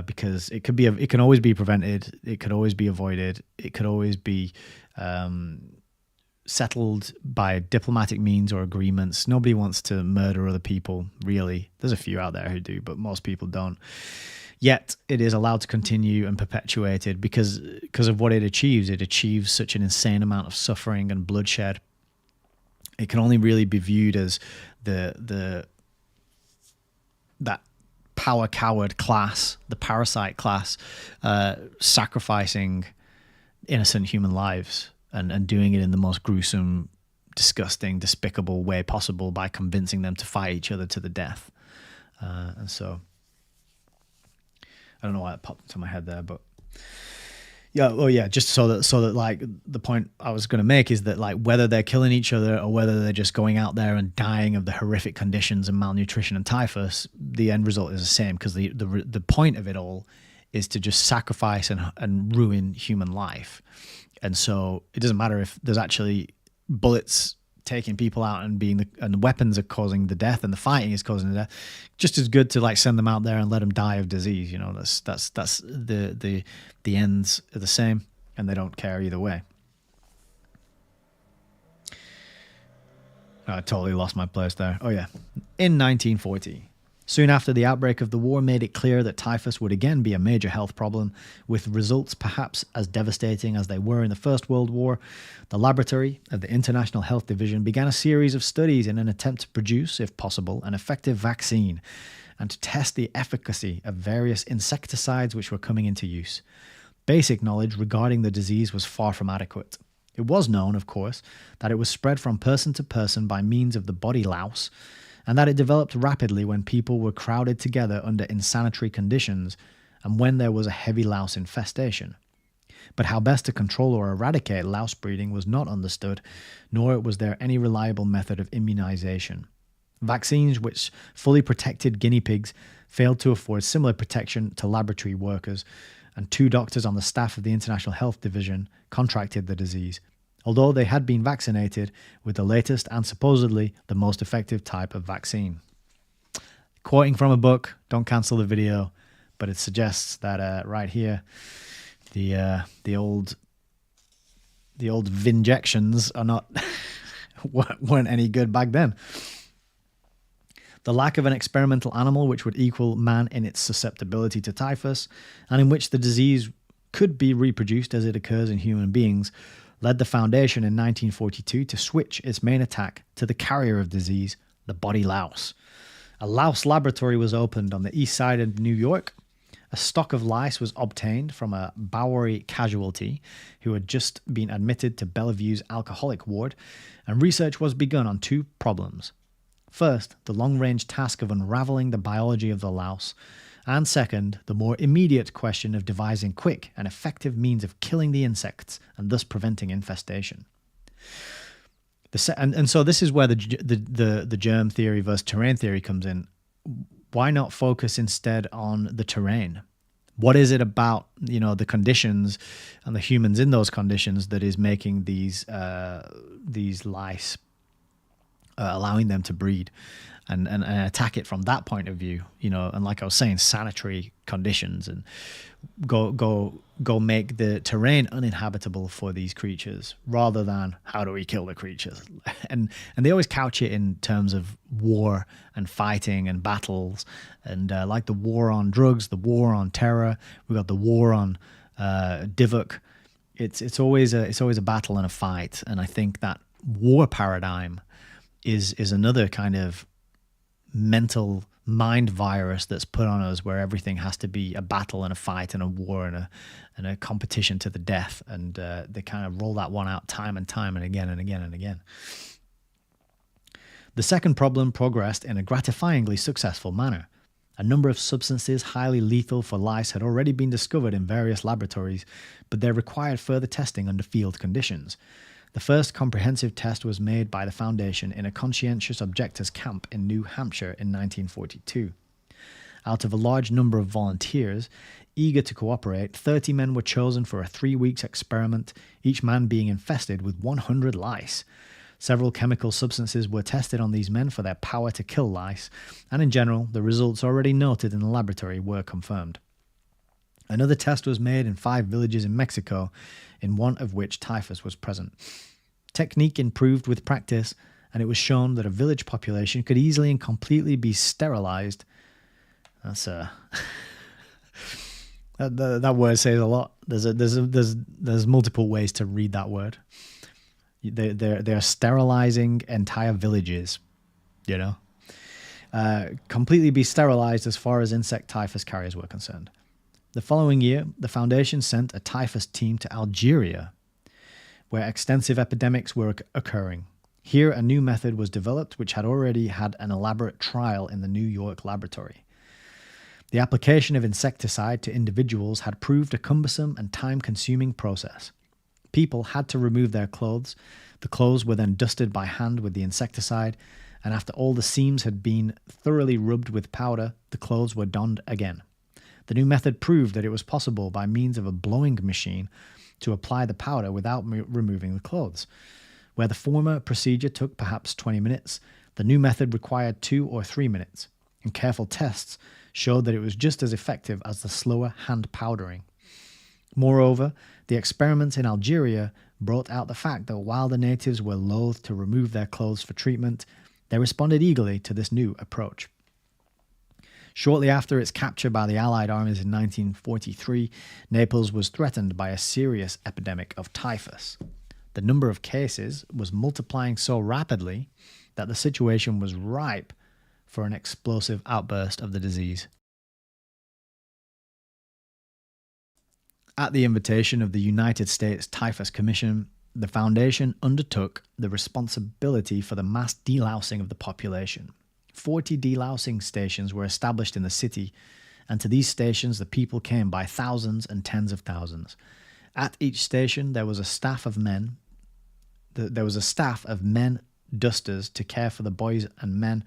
because it can always be prevented. It could always be avoided. It could always be settled by diplomatic means or agreements. Nobody wants to murder other people, really. There's a few out there who do, but most people don't. Yet it is allowed to continue and perpetuated because of what it achieves. It achieves such an insane amount of suffering and bloodshed. It can only really be viewed as that power coward class, the parasite class, sacrificing innocent human lives and doing it in the most gruesome, disgusting, despicable way possible by convincing them to fight each other to the death. And so I don't know why it popped into my head there, but just so that like the point I was going to make is that like whether they're killing each other or whether they're just going out there and dying of the horrific conditions and malnutrition and typhus, the end result is the same, because the point of it all is to just sacrifice and ruin human life. And so it doesn't matter if there's actually bullets taking people out and and the weapons are causing the death and the fighting is causing the death. Just as good to like send them out there and let them die of disease. You know, that's the ends are the same, and they don't care either way. I totally lost my place there. Oh yeah. In 1940, soon after the outbreak of the war made it clear that typhus would again be a major health problem, with results perhaps as devastating as they were in the First World War, the laboratory of the International Health Division began a series of studies in an attempt to produce, if possible, an effective vaccine and to test the efficacy of various insecticides which were coming into use. Basic knowledge regarding the disease was far from adequate. It was known, of course, that it was spread from person to person by means of the body louse, and that it developed rapidly when people were crowded together under insanitary conditions and when there was a heavy louse infestation. But how best to control or eradicate louse breeding was not understood, nor was there any reliable method of immunization. Vaccines which fully protected guinea pigs failed to afford similar protection to laboratory workers, and 2 doctors on the staff of the International Health Division contracted the disease, although they had been vaccinated with the latest and supposedly the most effective type of vaccine. Quoting from a book, don't cancel the video, but it suggests that right here, the old Vinjections are not weren't any good back then. The lack of an experimental animal which would equal man in its susceptibility to typhus, and in which the disease could be reproduced as it occurs in human beings, led the Foundation in 1942 to switch its main attack to the carrier of disease, the body louse. A louse laboratory was opened on the east side of New York. A stock of lice was obtained from a Bowery casualty who had just been admitted to Bellevue's alcoholic ward, and research was begun on 2 problems. First, the long-range task of unraveling the biology of the louse, and second, the more immediate question of devising quick and effective means of killing the insects and thus preventing infestation. And so this is where the germ theory versus terrain theory comes in. Why not focus instead on the terrain? What is it about, the conditions and the humans in those conditions that is making these lice, allowing them to breed, and attack it from that point of view, and like I was saying, sanitary conditions, and go make the terrain uninhabitable for these creatures, rather than how do we kill the creatures? And they always couch it in terms of war and fighting and battles, and like the war on drugs, the war on terror, we got the war on Divok. It's always a battle and a fight, and I think that war paradigm is another kind of mental mind virus that's put on us, where everything has to be a battle and a fight and a war and a competition to the death, and they kind of roll that one out time and time and again and again and again. The second problem progressed in a gratifyingly successful manner. A number of substances highly lethal for lice had already been discovered in various laboratories, but they required further testing under field conditions. The first comprehensive test was made by the Foundation in a conscientious objectors camp in New Hampshire in 1942. Out of a large number of volunteers eager to cooperate, 30 men were chosen for a 3-week experiment, each man being infested with 100 lice. Several chemical substances were tested on these men for their power to kill lice, and in general, the results already noted in the laboratory were confirmed. Another test was made in 5 villages in Mexico, in one of which typhus was present. Technique improved with practice, and it was shown that a village population could easily and completely be sterilized. That's that word says a lot. There's multiple ways to read that word. They're sterilizing entire villages, you know. Completely be sterilized as far as insect typhus carriers were concerned. The following year, the foundation sent a typhus team to Algeria, where extensive epidemics were occurring. Here, a new method was developed which had already had an elaborate trial in the New York laboratory. The application of insecticide to individuals had proved a cumbersome and time-consuming process. People had to remove their clothes. The clothes were then dusted by hand with the insecticide, and after all the seams had been thoroughly rubbed with powder, the clothes were donned again. The new method proved that it was possible by means of a blowing machine to apply the powder without removing the clothes. Where the former procedure took perhaps 20 minutes, the new method required 2 or 3 minutes, and careful tests showed that it was just as effective as the slower hand powdering. Moreover, the experiments in Algeria brought out the fact that while the natives were loath to remove their clothes for treatment, they responded eagerly to this new approach. Shortly after its capture by the Allied armies in 1943, Naples was threatened by a serious epidemic of typhus. The number of cases was multiplying so rapidly that the situation was ripe for an explosive outburst of the disease. At the invitation of the United States Typhus Commission, the Foundation undertook the responsibility for the mass delousing of the population. 40 delousing stations were established in the city, and to these stations the people came by thousands and tens of thousands. At each station there was a staff of men. Dusters to care for the boys and men,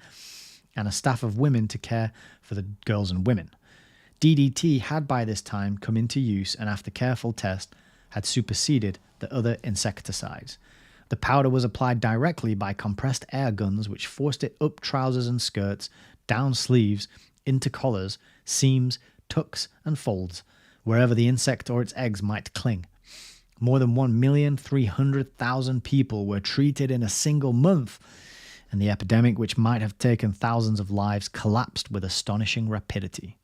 and a staff of women to care for the girls and women. DDT had by this time come into use, and after careful test had superseded the other insecticides. The powder was applied directly by compressed air guns, which forced it up trousers and skirts, down sleeves, into collars, seams, tucks, and folds, wherever the insect or its eggs might cling. More than 1,300,000 people were treated in a single month, and the epidemic, which might have taken thousands of lives, collapsed with astonishing rapidity.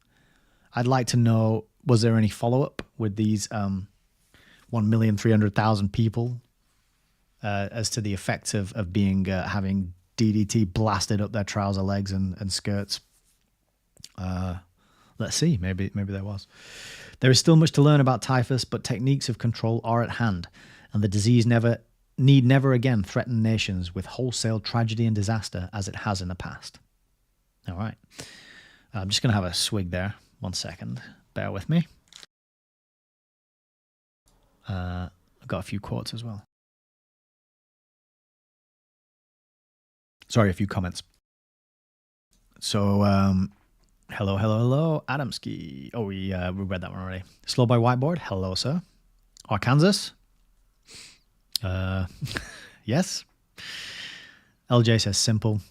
I'd like to know, was there any follow-up with these 1,300,000 people as to the effects of having DDT blasted up their trouser legs and skirts? Let's see, maybe there was. There is still much to learn about typhus, but techniques of control are at hand, and the disease need never again threaten nations with wholesale tragedy and disaster as it has in the past. All right. I'm just going to have a swig there. 1 second. Bear with me. I've got a few quotes as well. Sorry, a few comments. So, hello, Adamski. Oh, we read that one already. Slow by Whiteboard. Hello, sir. Arkansas. Yes. LJ says simple.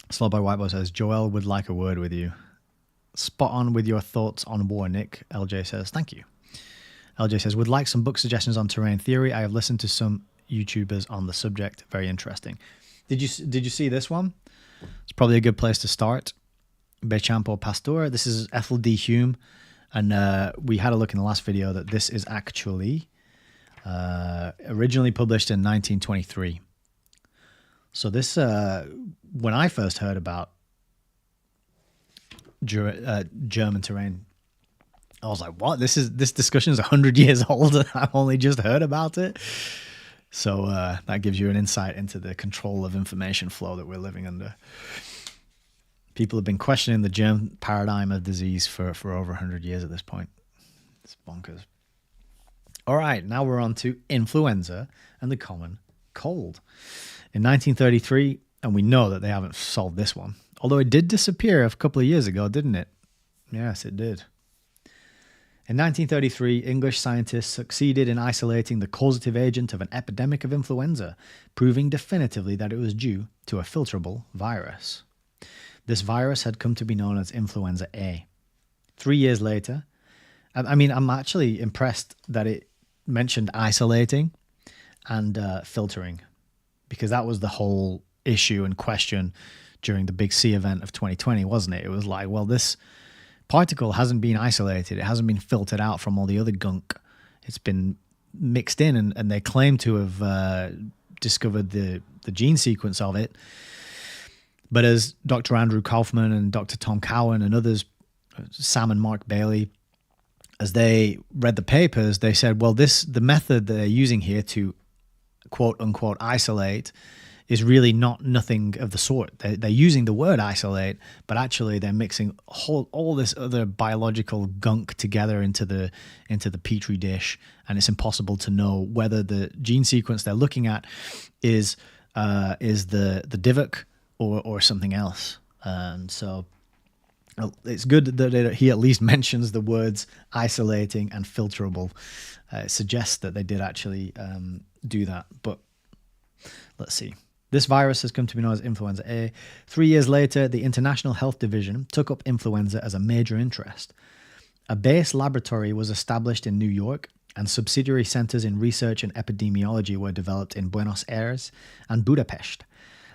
Slow by Whiteboard says Joel would like a word with you. Spot on with your thoughts on war, Nick. LJ says thank you. LJ says would like some book suggestions on terrain theory. I have listened to some YouTubers on the subject. Very interesting. Did you see this one? It's probably a good place to start. Bechamp Pasteur. This is Ethel D. Hume, and we had a look in the last video that this is actually originally published in 1923. So this, when I first heard about German terrain, I was like, what? This discussion is 100 years old and I've only just heard about it. So that gives you an insight into the control of information flow that we're living under. People have been questioning the germ paradigm of disease for over 100 years at this point. It's bonkers. All right, now we're on to influenza and the common cold. In 1933, and we know that they haven't solved this one, although it did disappear a couple of years ago, didn't it? Yes, it did. In 1933, English scientists succeeded in isolating the causative agent of an epidemic of influenza, proving definitively that it was due to a filterable virus. This virus had come to be known as influenza A. 3 years later, I'm actually impressed that it mentioned isolating and filtering. because that was the whole issue and question during the Big C event of 2020, wasn't it? It was like, well, this particle hasn't been isolated. It hasn't been filtered out from all the other gunk. It's been mixed in, and they claim to have discovered the gene sequence of it. But as Dr. Andrew Kaufman and Dr. Tom Cowan and others, Sam and Mark Bailey, as they read the papers, they said, well, the method that they're using here to quote unquote isolate is really nothing of the sort. They're using the word isolate, but actually they're mixing all this other biological gunk together into the petri dish, and it's impossible to know whether the gene sequence they're looking at is the DIVOC or something else. And so it's good that he at least mentions the words isolating and filterable. It suggests that they did actually do that. But let's see. This virus has come to be known as influenza A. 3 years later, the International Health Division took up influenza as a major interest. A base laboratory was established in New York, and subsidiary centers in research and epidemiology were developed in Buenos Aires and Budapest,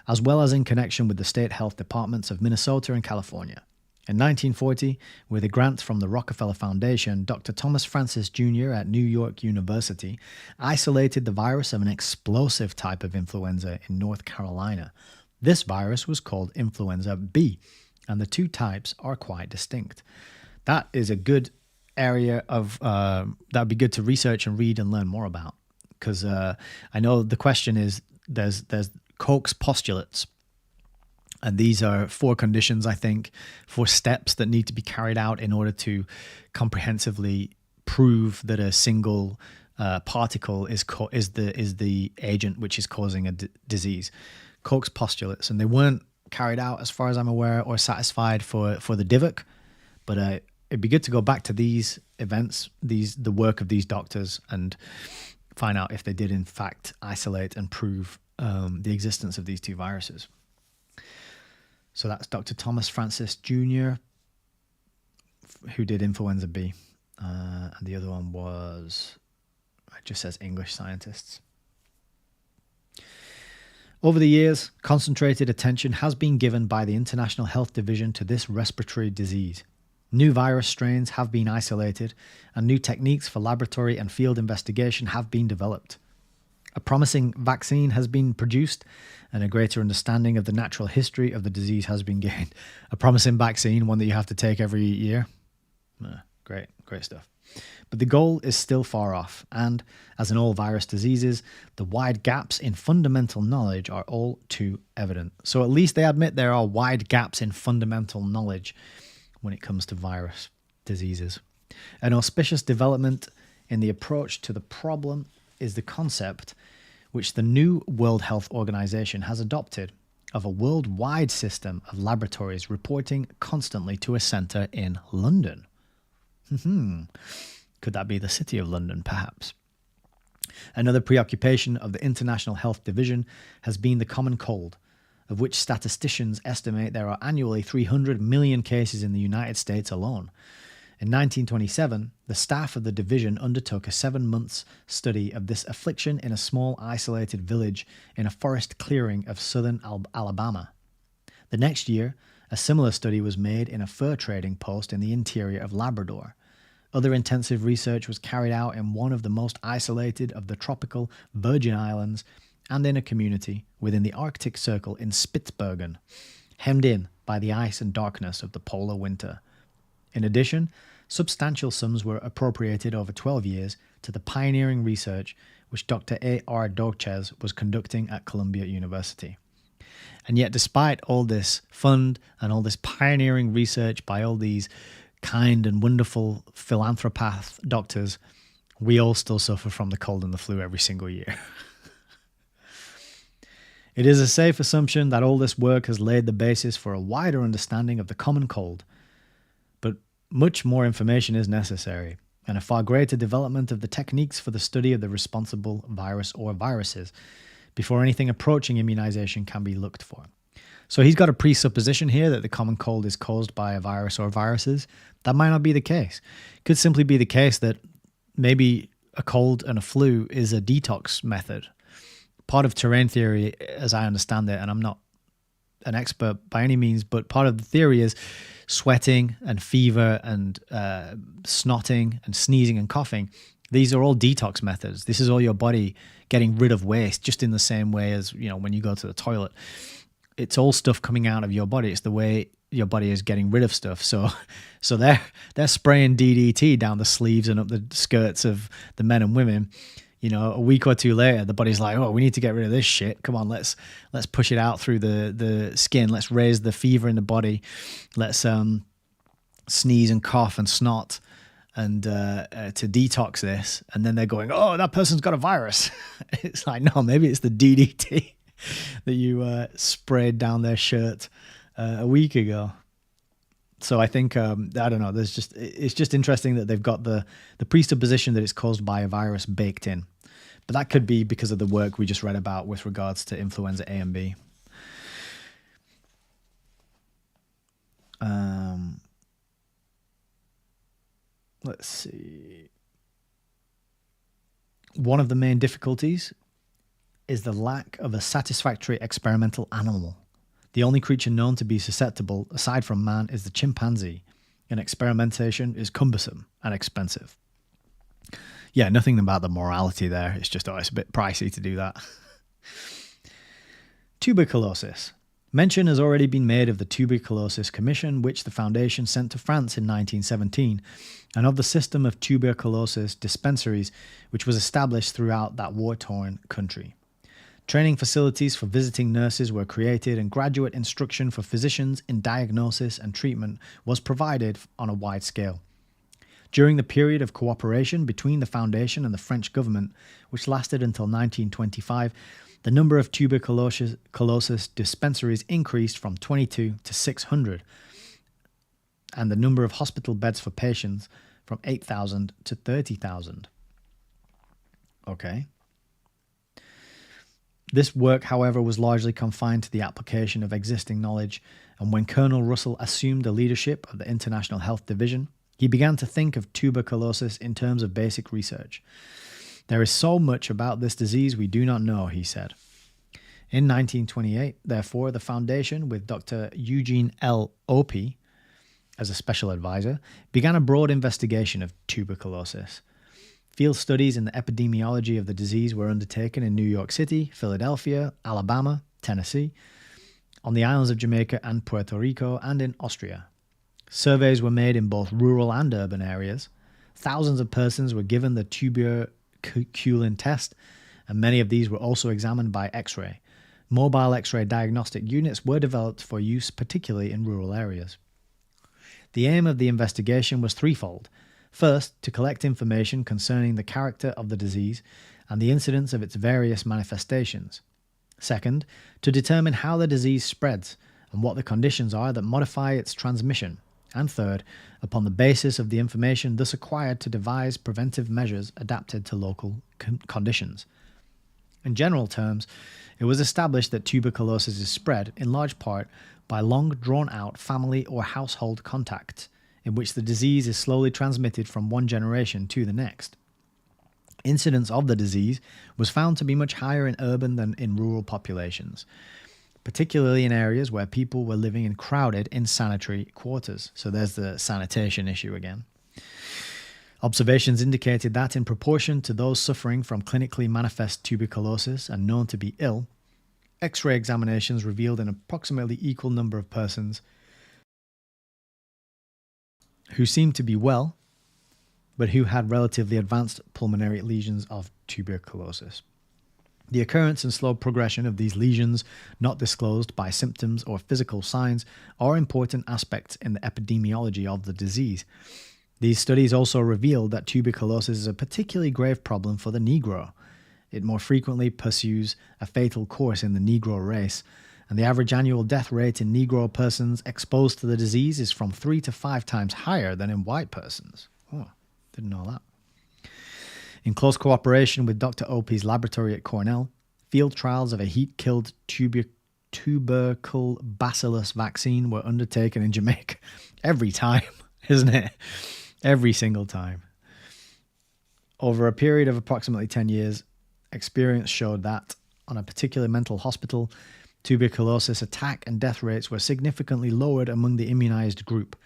as well as in connection with the state health departments of Minnesota and California. In 1940, with a grant from the Rockefeller Foundation, Dr. Thomas Francis Jr. at New York University isolated the virus of an explosive type of influenza in North Carolina. This virus was called influenza B, and the two types are quite distinct. That is a good area of that'd be good to research and read and learn more about, because I know the question is there's Koch's postulates. And these are 4 conditions, I think, 4 steps that need to be carried out in order to comprehensively prove that a single particle is the agent which is causing a disease. Koch's postulates, and they weren't carried out, as far as I'm aware, or satisfied for the DIVOC. But it'd be good to go back to these events, the work of these doctors, and find out if they did in fact isolate and prove the existence of these 2 viruses. So that's Dr. Thomas Francis Jr., who did influenza B. And the other one was, it just says English scientists. Over the years, concentrated attention has been given by the International Health Division to this respiratory disease. New virus strains have been isolated, and new techniques for laboratory and field investigation have been developed. A promising vaccine has been produced, and a greater understanding of the natural history of the disease has been gained. A promising vaccine, one that you have to take every year. Great stuff. But the goal is still far off, and, as in all virus diseases, the wide gaps in fundamental knowledge are all too evident. So at least they admit there are wide gaps in fundamental knowledge when it comes to virus diseases. An auspicious development in the approach to the problem is the concept which the new World Health Organization has adopted of a worldwide system of laboratories reporting constantly to a center in London. Could that be the City of London, perhaps? Another preoccupation of the International Health Division has been the common cold, of which statisticians estimate there are annually 300 million cases in the United States alone. In 1927, the staff of the division undertook a 7-month study of this affliction in a small isolated village in a forest clearing of southern Alabama. The next year, a similar study was made in a fur trading post in the interior of Labrador. Other intensive research was carried out in one of the most isolated of the tropical Virgin Islands and in a community within the Arctic Circle in Spitsbergen, hemmed in by the ice and darkness of the polar winter. In addition, substantial sums were appropriated over 12 years to the pioneering research which Dr. A.R. Dorchez was conducting at Columbia University. And yet, despite all this fund and all this pioneering research by all these kind and wonderful philanthropath doctors, we all still suffer from the cold and the flu every single year. It is a safe assumption that all this work has laid the basis for a wider understanding of the common cold. But much more information is necessary, and a far greater development of the techniques for the study of the responsible virus or viruses before anything approaching immunization can be looked for. So he's got a presupposition here that the common cold is caused by a virus or viruses. That might not be the case. It could simply be the case that maybe a cold and a flu is a detox method. part of terrain theory, as I understand it, and I'm not an expert by any means, but part of the theory is sweating and fever and snotting and sneezing and coughing. These are all detox methods. This is all your body getting rid of waste, just in the same way as, when you go to the toilet. It's all stuff coming out of your body. It's the way your body is getting rid of stuff. So they're spraying DDT down the sleeves and up the skirts of the men and women. A week or two later, the body's like, oh, we need to get rid of this shit. Come on, let's push it out through the skin. Let's raise the fever in the body. Let's sneeze and cough and snot and to detox this. And then they're going, oh, that person's got a virus. It's like, no, maybe it's the DDT that you sprayed down their shirt a week ago. So I think, I don't know, it's just interesting that they've got the presupposition that it's caused by a virus baked in. But that could be because of the work we just read about with regards to influenza A and B. Let's see. One of the main difficulties is the lack of a satisfactory experimental animal. The only creature known to be susceptible, aside from man, is the chimpanzee, and experimentation is cumbersome and expensive. Yeah, nothing about the morality there. It's just, it's a bit pricey to do that. Tuberculosis. Mention has already been made of the Tuberculosis Commission, which the Foundation sent to France in 1917, and of the system of tuberculosis dispensaries, which was established throughout that war-torn country. Training facilities for visiting nurses were created, and graduate instruction for physicians in diagnosis and treatment was provided on a wide scale. During the period of cooperation between the Foundation and the French government, which lasted until 1925, the number of tuberculosis dispensaries increased from 22 to 600, and the number of hospital beds for patients from 8,000 to 30,000. Okay. This work, however, was largely confined to the application of existing knowledge, and when Colonel Russell assumed the leadership of the International Health Division, he began to think of tuberculosis in terms of basic research. There is so much about this disease we do not know, he said. In 1928, therefore, the Foundation, with Dr. Eugene L. Opie as a special advisor, began a broad investigation of tuberculosis. Field studies in the epidemiology of the disease were undertaken in New York City, Philadelphia, Alabama, Tennessee, on the islands of Jamaica and Puerto Rico, and in Austria. Surveys were made in both rural and urban areas. Thousands of persons were given the tuberculin test, and many of these were also examined by X-ray. Mobile X-ray diagnostic units were developed for use particularly in rural areas. The aim of the investigation was threefold. First, to collect information concerning the character of the disease and the incidence of its various manifestations. Second, to determine how the disease spreads and what the conditions are that modify its transmission. And third, upon the basis of the information thus acquired, to devise preventive measures adapted to local conditions. In general terms, it was established that tuberculosis is spread, in large part, by long drawn-out family or household contact, in which the disease is slowly transmitted from one generation to the next. Incidence of the disease was found to be much higher in urban than in rural populations, particularly in areas where people were living in crowded, insanitary quarters. So there's the sanitation issue again. Observations indicated that in proportion to those suffering from clinically manifest tuberculosis and known to be ill, X-ray examinations revealed an approximately equal number of persons who seemed to be well, but who had relatively advanced pulmonary lesions of tuberculosis. The occurrence and slow progression of these lesions, not disclosed by symptoms or physical signs, are important aspects in the epidemiology of the disease. These studies also revealed that tuberculosis is a particularly grave problem for the Negro. It more frequently pursues a fatal course in the Negro race, and the average annual death rate in Negro persons exposed to the disease is from 3 to 5 times higher than in white persons. Oh, didn't know that. In close cooperation with Dr. Opie's laboratory at Cornell, field trials of a heat-killed tubercle bacillus vaccine were undertaken in Jamaica. Every time, isn't it? Every single time. Over a period of approximately 10 years, experience showed that on a particular mental hospital, tuberculosis attack and death rates were significantly lowered among the immunized group.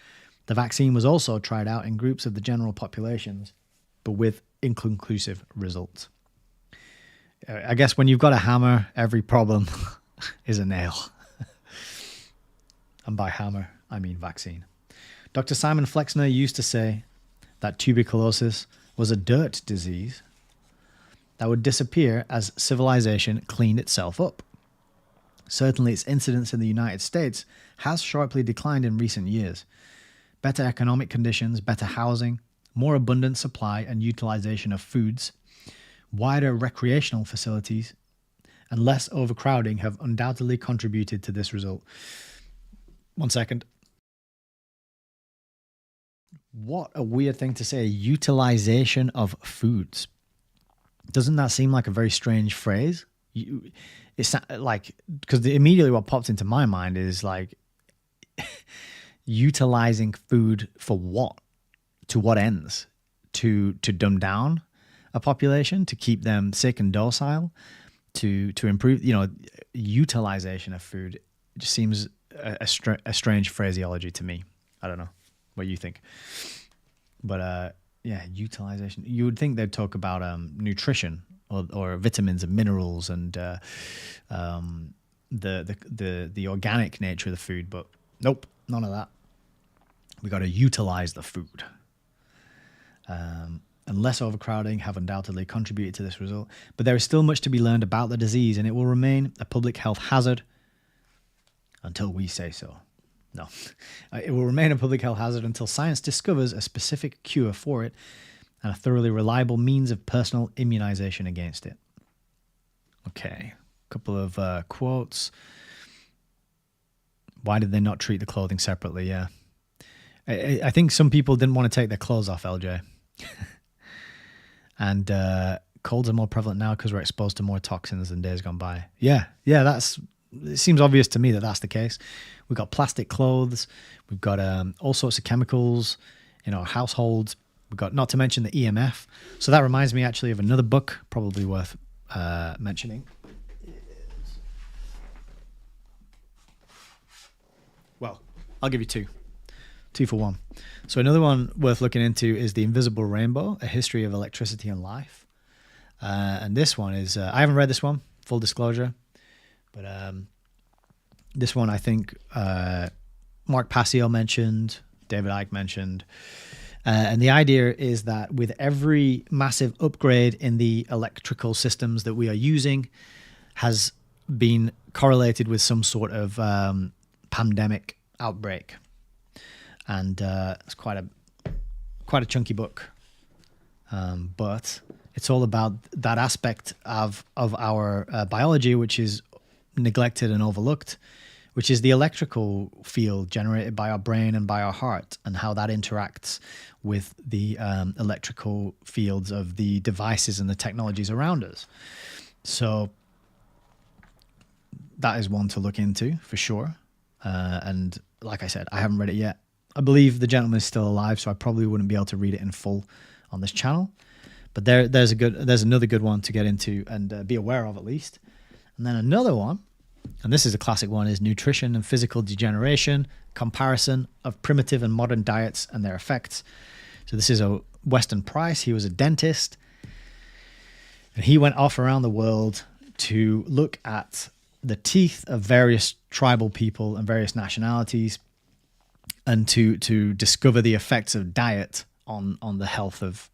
The vaccine was also tried out in groups of the general populations, but with inconclusive results. I guess when you've got a hammer, every problem is a nail. And by hammer, I mean vaccine. Dr. Simon Flexner used to say that tuberculosis was a dirt disease that would disappear as civilization cleaned itself up. Certainly, its incidence in the United States has sharply declined in recent years. Better economic conditions, better housing, more abundant supply and utilization of foods, wider recreational facilities, and less overcrowding have undoubtedly contributed to this result. One second. What a weird thing to say, utilization of foods. Doesn't that seem like a very strange phrase? It's like, because immediately what popped into my mind is like, utilizing food for what? To what ends? To dumb down a population, to keep them sick and docile, to improve, utilization of food. It just seems a strange phraseology to me. I don't know what you think, but utilization. You would think they'd talk about nutrition or vitamins and minerals and the organic nature of the food, but nope, none of that. We got to utilize the food. And less overcrowding have undoubtedly contributed to this result, but there is still much to be learned about the disease, and it will remain a public health hazard until we say so. No, it will remain a public health hazard until science discovers a specific cure for it and a thoroughly reliable means of personal immunization against it. Okay, a couple of quotes. Why did they not treat the clothing separately? Yeah. I think some people didn't want to take their clothes off, LJ. And colds are more prevalent now because we're exposed to more toxins than days gone by. Yeah, it seems obvious to me that that's the case. We've got plastic clothes. We've got all sorts of chemicals in our households. We've got, not to mention the EMF. So that reminds me actually of another book, probably worth mentioning. Well, I'll give you two for one. So another one worth looking into is The Invisible Rainbow, A History of Electricity and Life. And this one is, I haven't read this one, full disclosure, but this one I think Mark Passio mentioned, David Icke mentioned. And the idea is that with every massive upgrade in the electrical systems that we are using has been correlated with some sort of pandemic outbreak. And it's quite a chunky book, but it's all about that aspect of our biology, which is neglected and overlooked, which is the electrical field generated by our brain and by our heart, and how that interacts with the electrical fields of the devices and the technologies around us. So that is one to look into for sure. And like I said, I haven't read it yet. I believe the gentleman is still alive, so I probably wouldn't be able to read it in full on this channel. But there's another good one to get into and be aware of at least. And then another one, and this is a classic one, is Nutrition and Physical Degeneration, Comparison of Primitive and Modern Diets and Their Effects. So this is a Weston Price. He was a dentist, and he went off around the world to look at the teeth of various tribal people and various nationalities, and to discover the effects of diet on the health of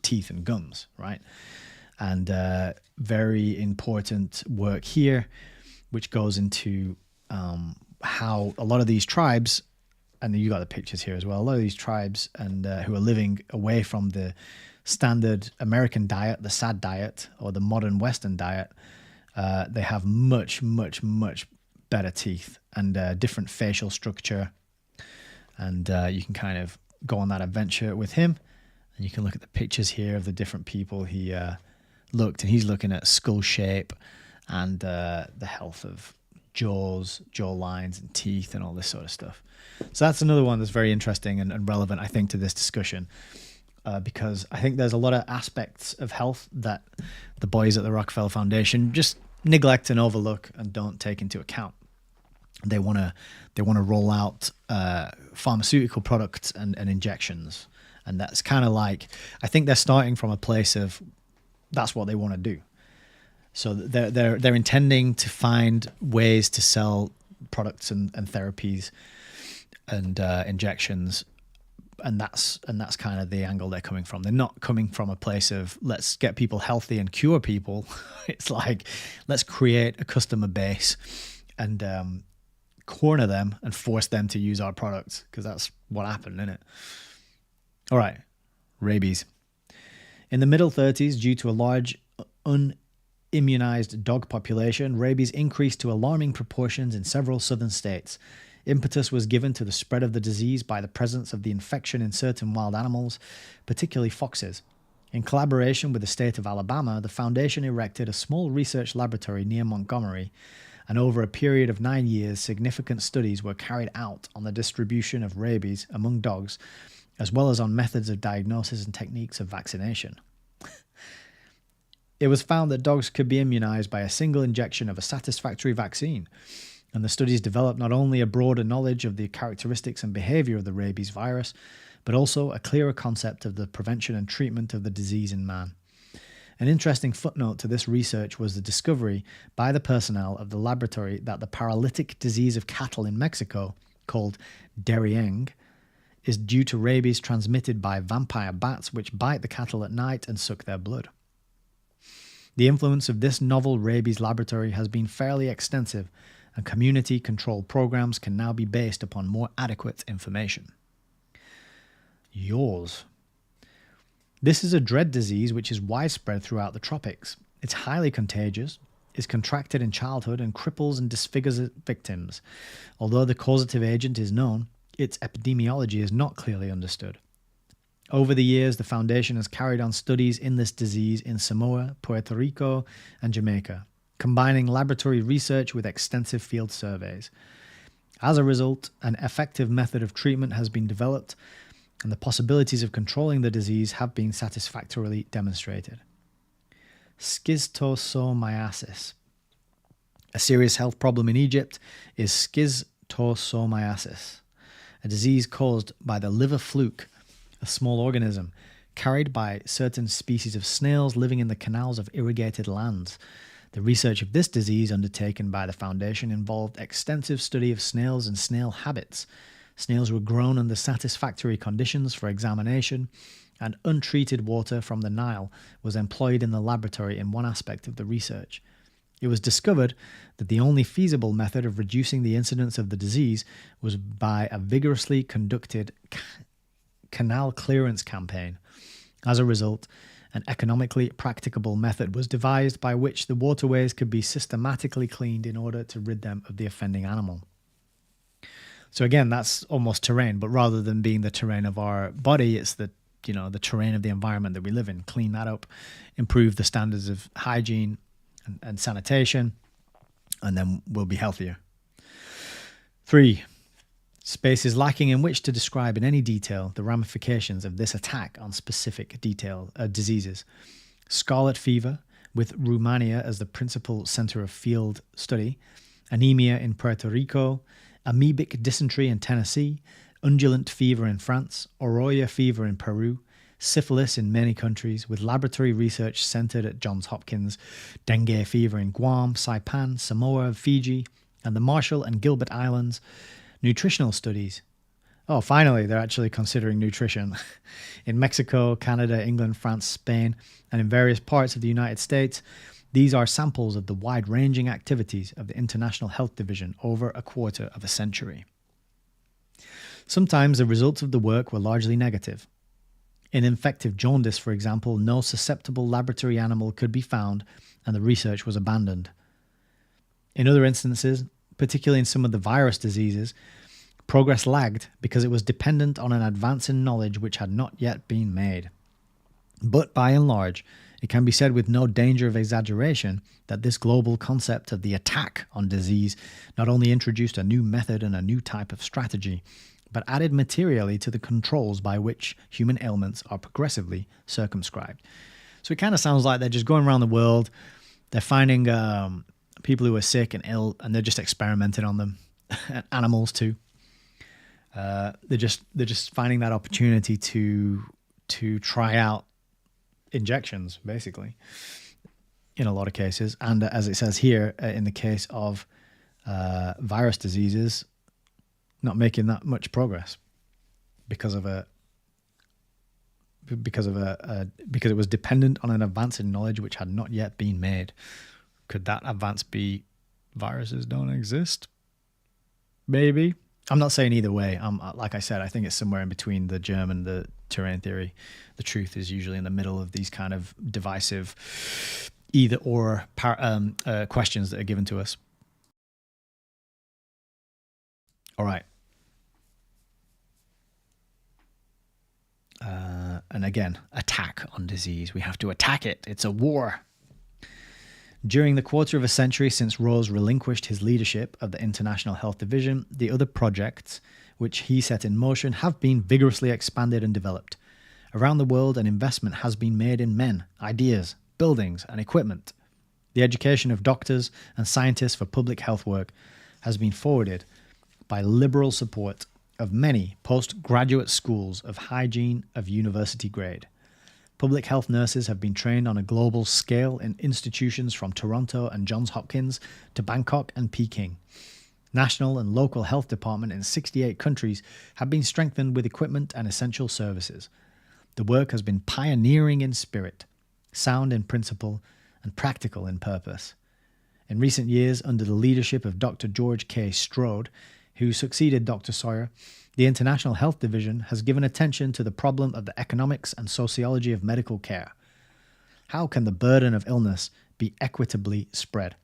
teeth and gums, right? And very important work here, which goes into how a lot of these tribes, and you got the pictures here as well, a lot of these tribes and who are living away from the standard American diet, the SAD diet, or the modern Western diet, they have much, much, much better teeth and different facial structure. And you can kind of go on that adventure with him, and you can look at the pictures here of the different people he looked, and he's looking at skull shape and the health of jaws, jaw lines and teeth and all this sort of stuff. So that's another one that's very interesting and relevant, I think, to this discussion. because I think there's a lot of aspects of health that the boys at the Rockefeller Foundation just neglect and overlook and don't take into account. They want to roll out pharmaceutical products and injections, and that's kind of like, I think they're starting from a place of that's what they want to do. So they're intending to find ways to sell products and therapies and injections, and that's kind of the angle they're coming from. They're not coming from a place of let's get people healthy and cure people. It's like let's create a customer base and corner them and force them to use our products, because that's what happened, isn't it? All right, rabies. In the middle 30s, due to a large unimmunized dog population, rabies increased to alarming proportions in several southern states. Impetus was given to the spread of the disease by the presence of the infection in certain wild animals, particularly foxes. In collaboration with the state of Alabama, the foundation erected a small research laboratory near Montgomery, and over a period of 9 years, significant studies were carried out on the distribution of rabies among dogs, as well as on methods of diagnosis and techniques of vaccination. It was found that dogs could be immunized by a single injection of a satisfactory vaccine, and the studies developed not only a broader knowledge of the characteristics and behavior of the rabies virus, but also a clearer concept of the prevention and treatment of the disease in man. An interesting footnote to this research was the discovery by the personnel of the laboratory that the paralytic disease of cattle in Mexico, called Derieng, is due to rabies transmitted by vampire bats which bite the cattle at night and suck their blood. The influence of this novel rabies laboratory has been fairly extensive, and community-controlled programs can now be based upon more adequate information. Yaws. This is a dread disease which is widespread throughout the tropics. It's highly contagious, is contracted in childhood, and cripples and disfigures its victims. Although the causative agent is known, its epidemiology is not clearly understood. Over the years, the Foundation has carried on studies in this disease in Samoa, Puerto Rico, and Jamaica, combining laboratory research with extensive field surveys. As a result, an effective method of treatment has been developed, and the possibilities of controlling the disease have been satisfactorily demonstrated. Schistosomiasis. A serious health problem in Egypt is schistosomiasis, a disease caused by the liver fluke, a small organism carried by certain species of snails living in the canals of irrigated lands. The research of this disease undertaken by the Foundation involved extensive study of snails and snail habits. Snails were grown under satisfactory conditions for examination, and untreated water from the Nile was employed in the laboratory in one aspect of the research. It was discovered that the only feasible method of reducing the incidence of the disease was by a vigorously conducted canal clearance campaign. As a result, an economically practicable method was devised by which the waterways could be systematically cleaned in order to rid them of the offending animal. So again, that's almost terrain, but rather than being the terrain of our body, it's the terrain of the environment that we live in. Clean that up, improve the standards of hygiene and sanitation, and then we'll be healthier. 3. Space is lacking in which to describe in any detail the ramifications of this attack on specific diseases. Scarlet fever, with Romania as the principal center of field study, anemia in Puerto Rico, amoebic dysentery in Tennessee, undulant fever in France, Oroya fever in Peru, syphilis in many countries, with laboratory research centered at Johns Hopkins, dengue fever in Guam, Saipan, Samoa, Fiji, and the Marshall and Gilbert Islands. Nutritional studies. Oh, finally, they're actually considering nutrition. In Mexico, Canada, England, France, Spain, and in various parts of the United States, these are samples of the wide-ranging activities of the International Health Division over a quarter of a century. Sometimes the results of the work were largely negative. In infective jaundice, for example, no susceptible laboratory animal could be found, and the research was abandoned. In other instances, particularly in some of the virus diseases, progress lagged because it was dependent on an advance in knowledge which had not yet been made. But by and large, it can be said with no danger of exaggeration that this global concept of the attack on disease not only introduced a new method and a new type of strategy, but added materially to the controls by which human ailments are progressively circumscribed. So it kind of sounds like they're just going around the world, they're finding people who are sick and ill, and they're just experimenting on them, and animals too. They're just finding that opportunity to try out injections, basically, in a lot of cases. And as it says here, in the case of virus diseases, not making that much progress because it was dependent on an advance in knowledge which had not yet been made. Could that advance be viruses don't exist? Maybe. I'm not saying either way. Like I said, I think it's somewhere in between the germ and the terrain theory. The truth is usually in the middle of these kind of divisive either or questions that are given to us. All right. And again, attack on disease. We have to attack it. It's a war. During the quarter of a century since Rose relinquished his leadership of the International Health Division, the other projects which he set in motion have been vigorously expanded and developed. Around the world, an investment has been made in men, ideas, buildings, and equipment. The education of doctors and scientists for public health work has been forwarded by liberal support of many postgraduate schools of hygiene of university grade. Public health nurses have been trained on a global scale in institutions from Toronto and Johns Hopkins to Bangkok and Peking. National and local health departments in 68 countries have been strengthened with equipment and essential services. The work has been pioneering in spirit, sound in principle, and practical in purpose. In recent years, under the leadership of Dr. George K. Strode, who succeeded Dr. Sawyer, the International Health Division has given attention to the problem of the economics and sociology of medical care. How can the burden of illness be equitably spread?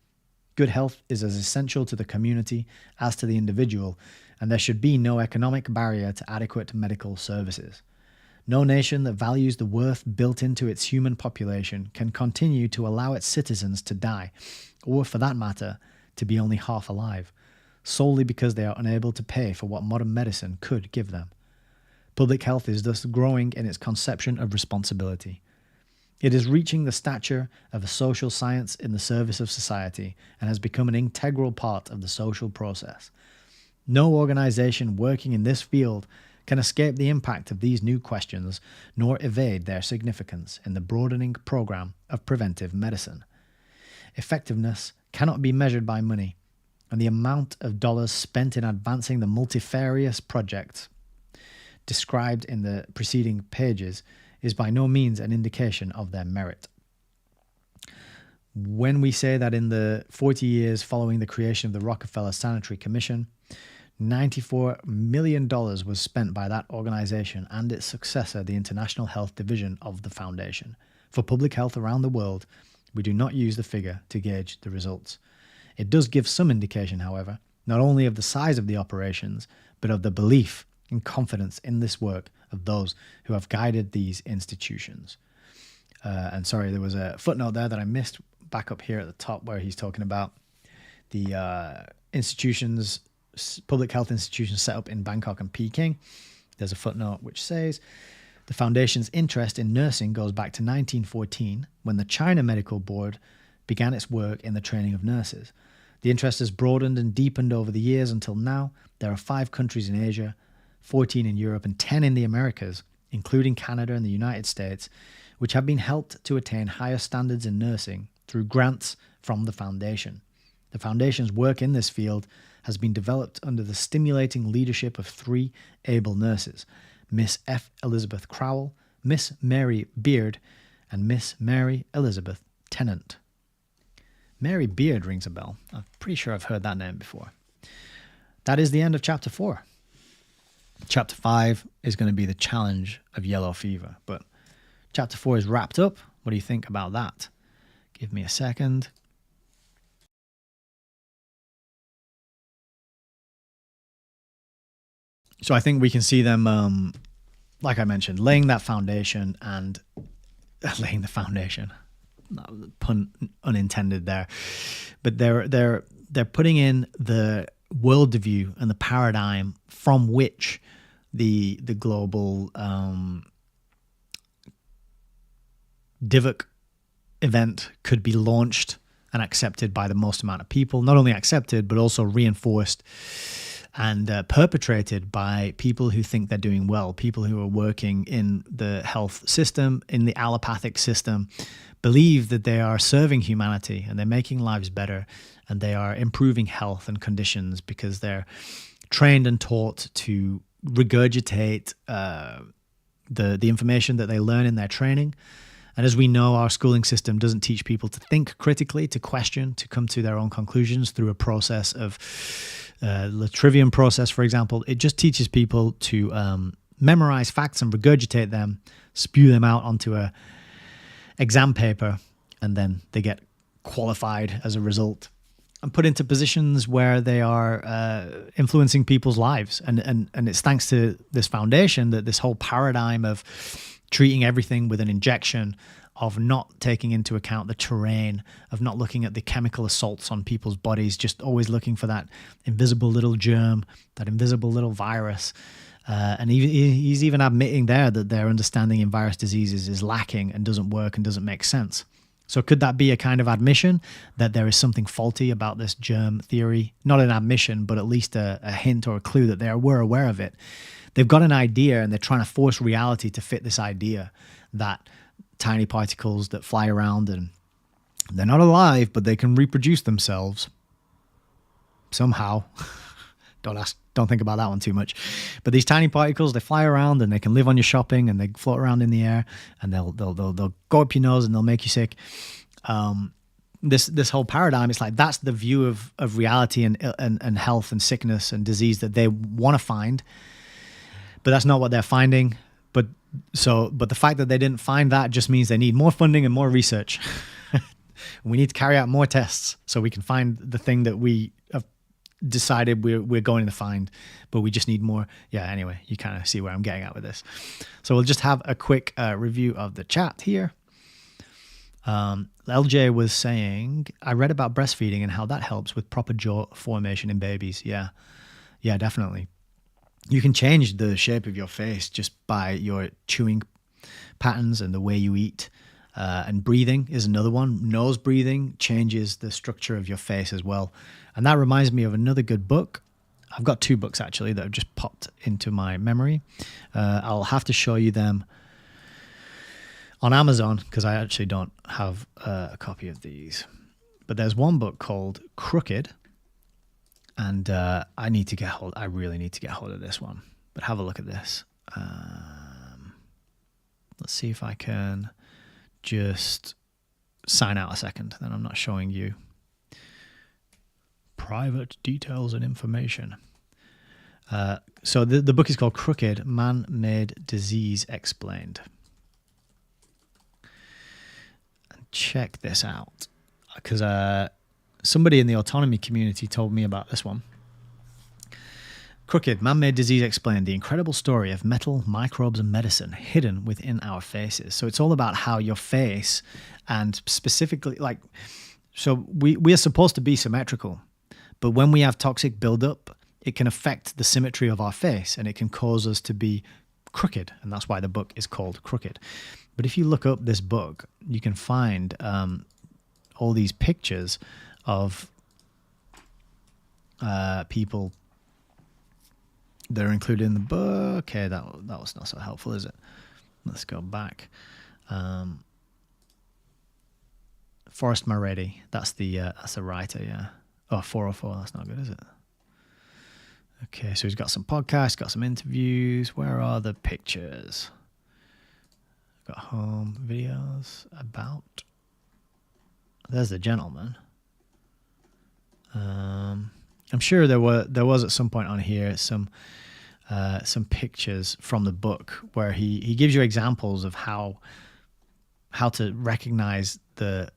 Good health is as essential to the community as to the individual, and there should be no economic barrier to adequate medical services. No nation that values the worth built into its human population can continue to allow its citizens to die, or for that matter, to be only half alive, solely because they are unable to pay for what modern medicine could give them. Public health is thus growing in its conception of responsibility. It is reaching the stature of a social science in the service of society and has become an integral part of the social process. No organization working in this field can escape the impact of these new questions nor evade their significance in the broadening program of preventive medicine. Effectiveness cannot be measured by money, and the amount of dollars spent in advancing the multifarious projects described in the preceding pages is by no means an indication of their merit. When we say that in the 40 years following the creation of the Rockefeller Sanitary Commission, $94 million was spent by that organization and its successor, the International Health Division of the Foundation. For public health around the world, we do not use the figure to gauge the results. It does give some indication, however, not only of the size of the operations, but of the belief and confidence in this work of those who have guided these institutions. And sorry, there was a footnote there that I missed back up here at the top where he's talking about the institutions, public health institutions set up in Bangkok and Peking. There's a footnote which says, the Foundation's interest in nursing goes back to 1914 when the China Medical Board began its work in the training of nurses. The interest has broadened and deepened over the years until now. There are 5 countries in Asia, 14 in Europe, and 10 in the Americas, including Canada and the United States, which have been helped to attain higher standards in nursing through grants from the Foundation. The Foundation's work in this field has been developed under the stimulating leadership of 3 able nurses, Miss F. Elizabeth Crowell, Miss Mary Beard, and Miss Mary Elizabeth Tennant. Mary Beard rings a bell. I'm pretty sure I've heard that name before. That is the end of chapter 4. Chapter 5 is going to be the challenge of yellow fever, but chapter 4 is wrapped up. What do you think about that? Give me a second. So I think we can see them, like I mentioned, laying that foundation and laying the foundation. Pun unintended there, but they're putting in the worldview and the paradigm from which the global DIVOC event could be launched and accepted by the most amount of people. Not only accepted, but also reinforced and perpetrated by people who think they're doing well, people who are working in the health system, in the allopathic system, believe that they are serving humanity and they're making lives better and they are improving health and conditions because they're trained and taught to regurgitate the information that they learn in their training. And as we know, our schooling system doesn't teach people to think critically, to question, to come to their own conclusions through a process of the trivium process, for example. It just teaches people to memorize facts and regurgitate them, spew them out onto a exam paper, and then they get qualified as a result and put into positions where they are influencing people's lives. And it's thanks to this foundation that this whole paradigm of treating everything with an injection, of not taking into account the terrain, of not looking at the chemical assaults on people's bodies, just always looking for that invisible little germ, that invisible little virus. And he's even admitting there that their understanding in virus diseases is lacking and doesn't work and doesn't make sense. So could that be a kind of admission that there is something faulty about this germ theory? Not an admission, but at least a hint or a clue that they were aware of it. They've got an idea and they're trying to force reality to fit this idea that tiny particles that fly around and they're not alive, but they can reproduce themselves somehow. Don't think about that one too much. But these tiny particles, they fly around and they can live on your shopping and they float around in the air and they'll go up your nose and they'll make you sick. This whole paradigm, it's like that's the view of reality and health and sickness and disease that they want to find. But that's not what they're finding. But the fact that they didn't find that just means they need more funding and more research. We need to carry out more tests so we can find the thing that we have decided we're going to find, but we just need more. Yeah, anyway, you kind of see where I'm getting at with this. So we'll just have a quick review of the chat here. LJ was saying, I read about breastfeeding and how that helps with proper jaw formation in babies. Yeah, definitely. You can change the shape of your face just by your chewing patterns and the way you eat. And breathing is another one. Nose breathing changes the structure of your face as well. And that reminds me of another good book. I've got two books actually that have just popped into my memory. I'll have to show you them on Amazon because I actually don't have a copy of these. But there's one book called Crooked. And I really need to get hold of this one. But have a look at this. Let's see if I can just sign out a second. Then I'm not showing you private details and information. So the book is called Crooked, Man-Made Disease Explained. And check this out. Because somebody in the Autonomy community told me about this one. Crooked, Man-Made Disease Explained, the incredible story of metal, microbes, and medicine hidden within our faces. So it's all about how your face, and specifically, so we are supposed to be symmetrical, but when we have toxic buildup, it can affect the symmetry of our face, and it can cause us to be crooked, and that's why the book is called Crooked. But if you look up this book, you can find all these pictures of people that are included in the book. Okay, that was not so helpful, is it? Let's go back. Forrest Moretti, that's the writer, yeah. Oh, 404, that's not good, is it? Okay, so he's got some podcasts, got some interviews. Where are the pictures? Got home videos, about. There's the gentleman. I'm sure there was at some point on here some pictures from the book where he gives you examples of how to recognize the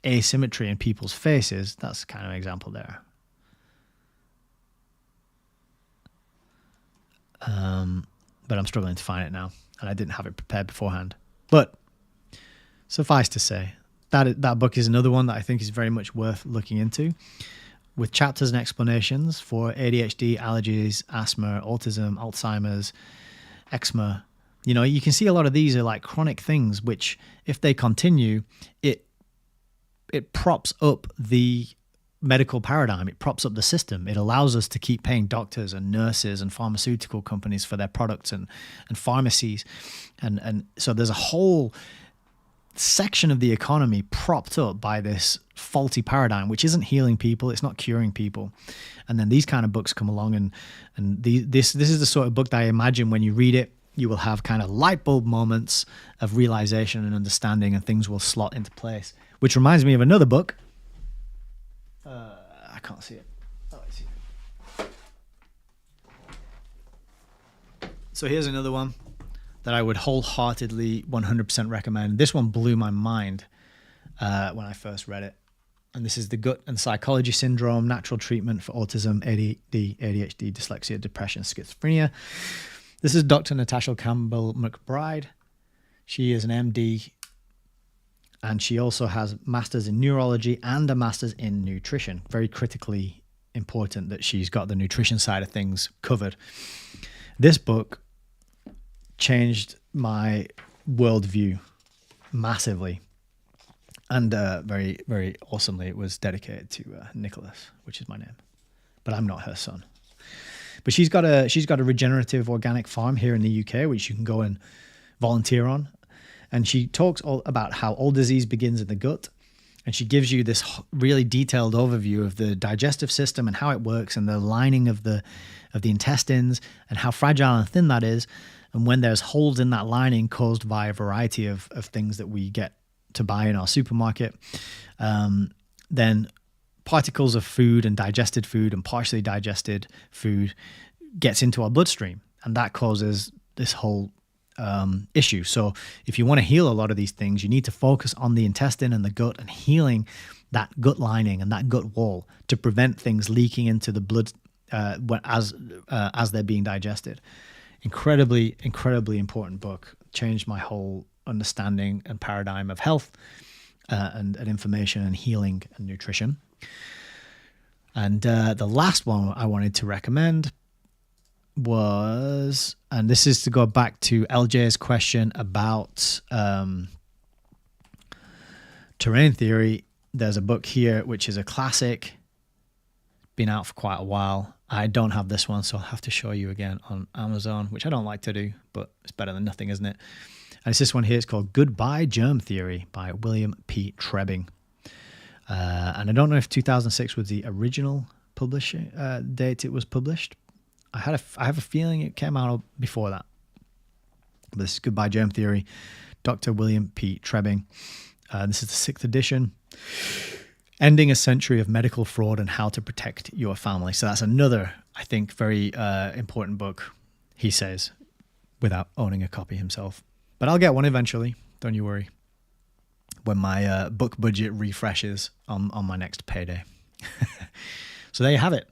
asymmetry in people's faces. That's kind of an example there. But I'm struggling to find it now, and I didn't have it prepared beforehand. But suffice to say, that book is another one that I think is very much worth looking into. with chapters and explanations for ADHD, allergies, asthma, autism, Alzheimer's, eczema. You know, you can see a lot of these are like chronic things, which if they continue, it props up the medical paradigm. It props up the system. It allows us to keep paying doctors and nurses and pharmaceutical companies for their products and pharmacies. And so there's a whole section of the economy propped up by this faulty paradigm, which isn't healing people. It's not curing people. And then these kind of books come along, and this is the sort of book that I imagine when you read it, you will have kind of light bulb moments of realization and understanding, and things will slot into place. Which reminds me of another book. I can't see it. Oh, I see it. So here's another one that I would wholeheartedly 100% recommend. This one blew my mind when I first read it. And this is The Gut and Psychology Syndrome, Natural Treatment for Autism, ADHD, Dyslexia, Depression, Schizophrenia. This is Dr. Natasha Campbell McBride. She is an MD, and she also has masters in neurology and a master's in nutrition. Very critically important that she's got the nutrition side of things covered. This book changed my worldview massively, and very, very awesomely it was dedicated to Nicholas, which is my name, but I'm not her son. But she's got a regenerative organic farm here in the UK, which you can go and volunteer on. And she talks all about how all disease begins in the gut. And she gives you this really detailed overview of the digestive system and how it works, and the lining of the intestines, and how fragile and thin that is. And when there's holes in that lining caused by a variety of things that we get to buy in our supermarket, then particles of food and digested food and partially digested food gets into our bloodstream. And that causes this whole issue. So if you want to heal a lot of these things, you need to focus on the intestine and the gut, and healing that gut lining and that gut wall to prevent things leaking into the blood as they're being digested. Incredibly, incredibly important book. Changed my whole understanding and paradigm of health and information and healing and nutrition. And the last one I wanted to recommend was, and this is to go back to LJ's question about terrain theory. There's a book here which is a classic, been out for quite a while. I don't have this one, so I'll have to show you again on Amazon, which I don't like to do, but it's better than nothing, isn't it? And it's this one here. It's called Goodbye Germ Theory by William P. Trebbing. And I don't know if 2006 was the original publishing date it was published. I have a feeling it came out before that. But this is Goodbye Germ Theory, Dr. William P. Trebbing. This is the 6th edition. Ending a Century of Medical Fraud and How to Protect Your Family. So that's another, I think, very important book, he says, without owning a copy himself. But I'll get one eventually, don't you worry, when my book budget refreshes on my next payday. So there you have it.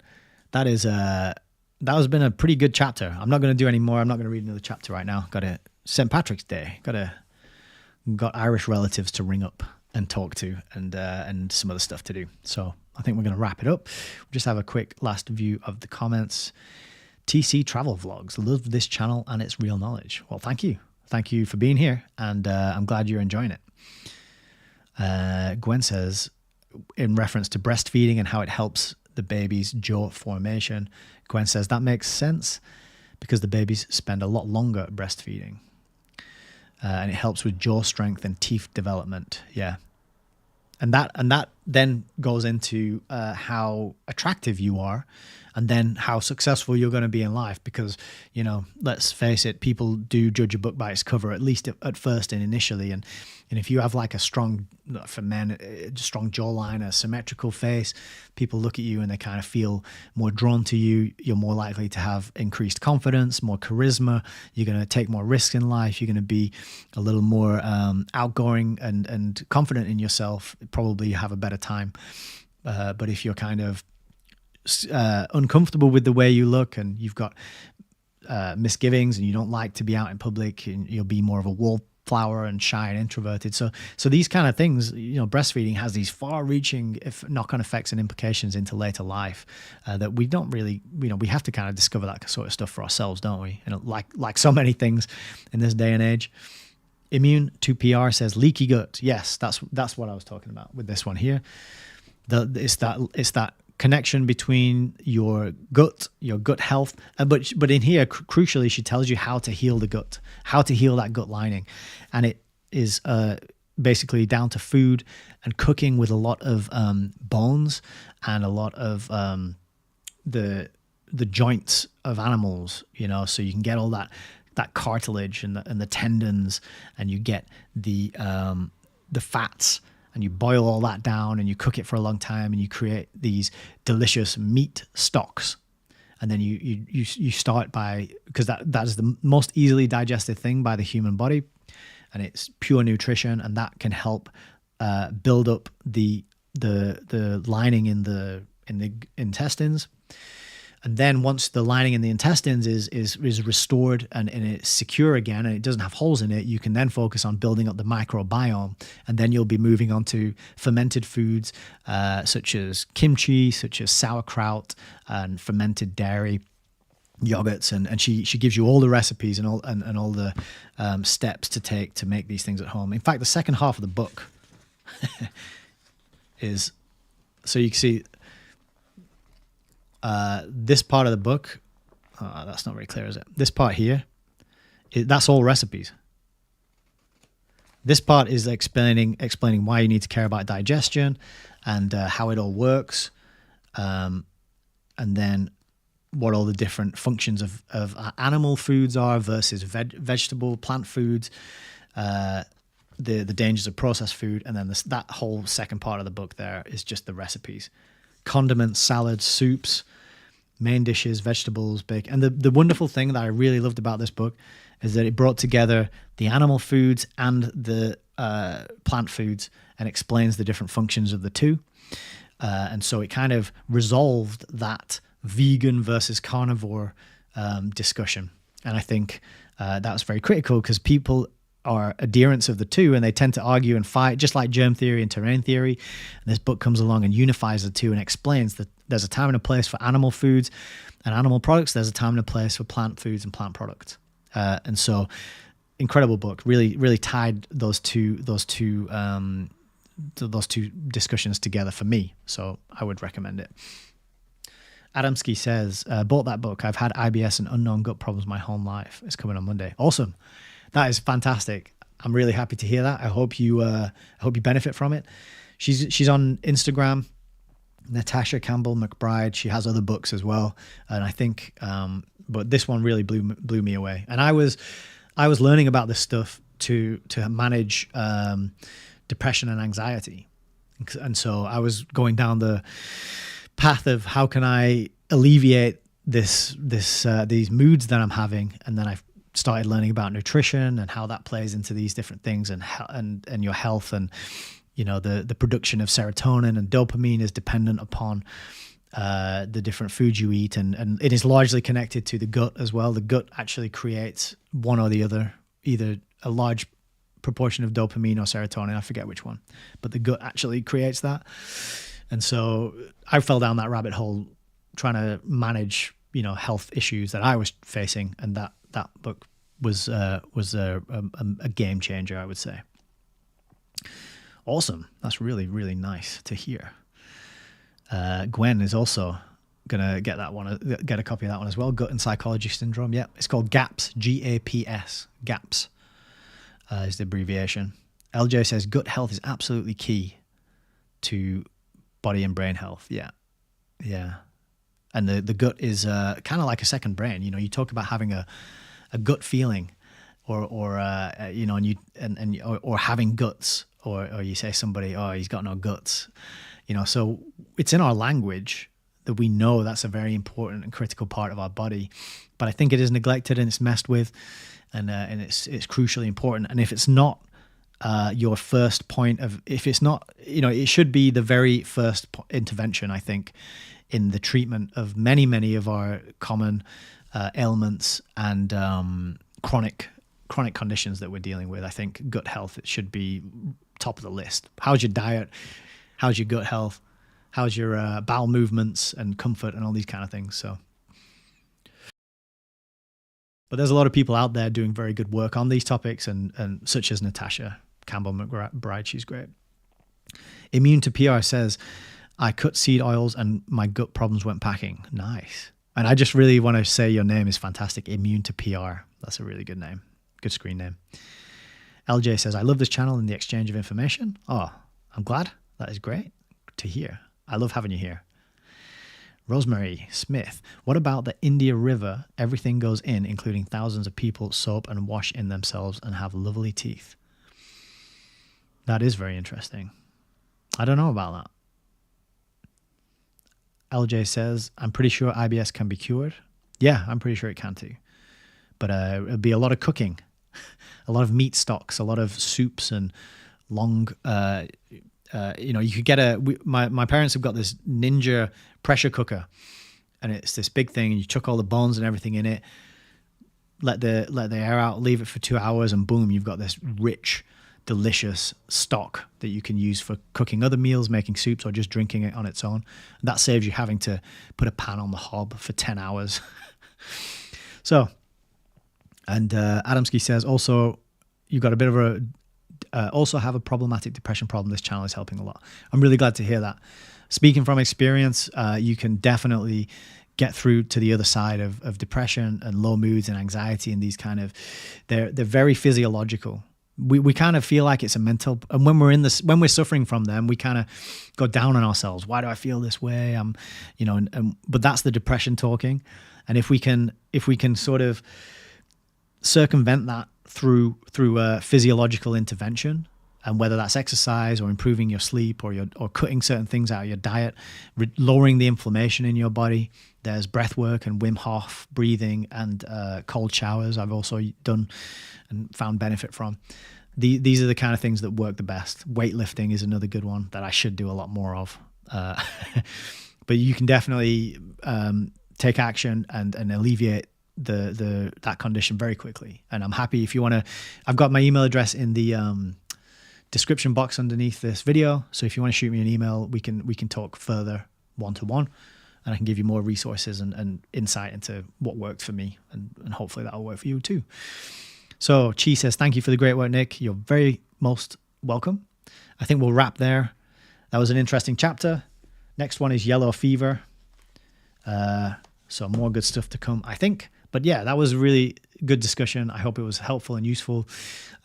That has been a pretty good chapter. I'm not going to do any more. I'm not going to read another chapter right now. Got St. Patrick's Day. Got Irish relatives to ring up and talk to, and some other stuff to do. So I think we're going to wrap it up. We'll just have a quick last view of the comments. TC Travel Vlogs. Love this channel and its real knowledge. Well, thank you. Thank you for being here, and I'm glad you're enjoying it. Gwen says, in reference to breastfeeding and how it helps the baby's jaw formation, Gwen says that makes sense because the babies spend a lot longer breastfeeding. And it helps with jaw strength and teeth development. Yeah. And that then goes into how attractive you are, and then how successful you're going to be in life. Because, you know, let's face it, people do judge a book by its cover, at least at first and initially. And if you have like a strong, for men, a strong jawline, a symmetrical face, people look at you and they kind of feel more drawn to you. You're more likely to have increased confidence, more charisma. You're going to take more risks in life. You're going to be a little more outgoing and confident in yourself. Probably have a better time. But if you're kind of uncomfortable with the way you look, and you've got misgivings, and you don't like to be out in public, and you'll be more of a flower and shy and introverted. So these kind of things, breastfeeding has these far-reaching knock-on effects and implications into later life that we don't really, we have to kind of discover that sort of stuff for ourselves, don't we? Like so many things in this day and age. Immune 2PR says leaky gut. Yes, that's what I was talking about with this one here. It's that connection between your gut health, but in here, crucially, she tells you how to heal the gut, how to heal that gut lining, and it is basically down to food and cooking with a lot of bones and a lot of the joints of animals, so you can get all that cartilage and the tendons, and you get the fats. And you boil all that down and you cook it for a long time and you create these delicious meat stocks. And then you start by, because that is the most easily digested thing by the human body, and it's pure nutrition, and that can help build up the lining in the intestines. And then once the lining in the intestines is restored and it's secure again and it doesn't have holes in it, you can then focus on building up the microbiome. And then you'll be moving on to fermented foods such as kimchi, such as sauerkraut, and fermented dairy yogurts. And she gives you all the recipes and all the steps to take to make these things at home. In fact, the second half of the book is, so you can see, this part of the book, that's not very clear, is it? This part here, that's all recipes. This part is explaining why you need to care about digestion and how it all works, and then what all the different functions of animal foods are versus vegetable, plant foods, the dangers of processed food, and then that whole second part of the book there is just the recipes. Condiments, salads, soups, main dishes, vegetables, bacon. And the wonderful thing that I really loved about this book is that it brought together the animal foods and the plant foods and explains the different functions of the two. And so it kind of resolved that vegan versus carnivore discussion. And I think that was very critical because people are adherents of the two, and they tend to argue and fight, just like germ theory and terrain theory. And this book comes along and unifies the two and explains that there's a time and a place for animal foods and animal products. There's a time and a place for plant foods and plant products. And so, incredible book. Really, really tied those two discussions together for me. So I would recommend it. Adamski says, bought that book. I've had IBS and unknown gut problems my whole life. It's coming on Monday. Awesome. That is fantastic. I'm really happy to hear that. I hope you benefit from it. She's on Instagram, Natasha Campbell McBride. She has other books as well, and I think, but this one really blew me away. And I was learning about this stuff to manage depression and anxiety, and so I was going down the path of how can I alleviate these moods that I'm having, and then I started learning about nutrition and how that plays into these different things and your health, and the production of serotonin and dopamine is dependent upon the different foods you eat, and it is largely connected to the gut as well. The gut actually creates one or the other, either a large proportion of dopamine or serotonin, I forget which one, but the gut actually creates that. And so I fell down that rabbit hole trying to manage health issues that I was facing, and that book was a game changer, I would say. Awesome. That's really, really nice to hear. Gwen is also gonna get a copy of that one as well. Gut and Psychology Syndrome. Yeah, it's called GAPS. GAPS. GAPS is the abbreviation. LJ says gut health is absolutely key to body and brain health. Yeah. And the gut is kind of like a second brain. You talk about having a gut feeling, or having guts, or you say somebody, oh, he's got no guts. So it's in our language that we know that's a very important and critical part of our body. But I think it is neglected and it's messed with, and it's crucially important. And if it's not your first point of, if it's not, it should be the very first intervention, I think, in the treatment of many of our common ailments and chronic chronic conditions that we're dealing with, I think gut health should be top of the list. How's your diet? How's your gut health? How's your bowel movements and comfort and all these kind of things? So, but there's a lot of people out there doing very good work on these topics, and such as Natasha Campbell McBride. She's great. Immune to PR says, I cut seed oils and my gut problems went packing. Nice. And I just really want to say your name is fantastic. Immune to PR. That's a really good name. Good screen name. LJ says, I love this channel and the exchange of information. Oh, I'm glad. That is great to hear. I love having you here. Rosemary Smith, what about the India River? Everything goes in, including thousands of people soap and wash in themselves and have lovely teeth. That is very interesting. I don't know about that. LJ says, I'm pretty sure IBS can be cured. Yeah, I'm pretty sure it can too. But it'll be a lot of cooking, a lot of meat stocks, a lot of soups and long, you could get my parents have got this Ninja pressure cooker, and it's this big thing, and you chuck all the bones and everything in it, let the air out, leave it for 2 hours, and boom, you've got this rich, delicious stock that you can use for cooking other meals, making soups, or just drinking it on its own. And that saves you having to put a pan on the hob for 10 hours. So, and Adamski says, also, you've got a bit of also have a problematic depression problem. This channel is helping a lot. I'm really glad to hear that. Speaking from experience, you can definitely get through to the other side of depression and low moods and anxiety, and these kind of, they're very physiological. We kind of feel like it's a mental, and when we're suffering from them, we kind of go down on ourselves. Why do I feel this way? But that's the depression talking. And if we can sort of circumvent that through physiological intervention, and whether that's exercise or improving your sleep or cutting certain things out of your diet, lowering the inflammation in your body. There's breath work and Wim Hof breathing and cold showers I've also done and found benefit from. These are the kind of things that work the best. Weightlifting is another good one that I should do a lot more of. But you can definitely take action and alleviate that condition very quickly. And I'm happy if you want to, I've got my email address in the description box underneath this video. So if you want to shoot me an email, we can talk further one-to-one, and I can give you more resources and insight into what worked for me, and hopefully that'll work for you too. So Chi says, thank you for the great work, Nick. You're very most welcome. I think we'll wrap there. That was an interesting chapter. Next one is yellow fever. So more good stuff to come, I think. But yeah, that was a really good discussion. I hope it was helpful and useful.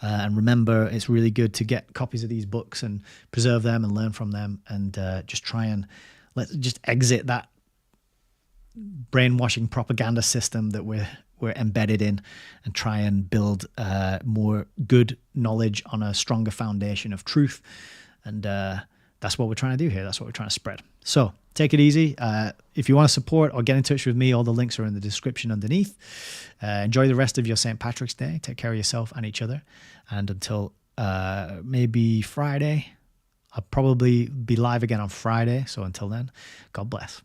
And remember, it's really good to get copies of these books and preserve them and learn from them, and just try and let's just exit that brainwashing propaganda system that we're embedded in, and try and build more good knowledge on a stronger foundation of truth. And that's what we're trying to do here. That's what we're trying to spread. So take it easy. If you want to support or get in touch with me, all the links are in the description underneath. Enjoy the rest of your St. Patrick's Day. Take care of yourself and each other. And until maybe Friday, I'll probably be live again on Friday. So until then, God bless.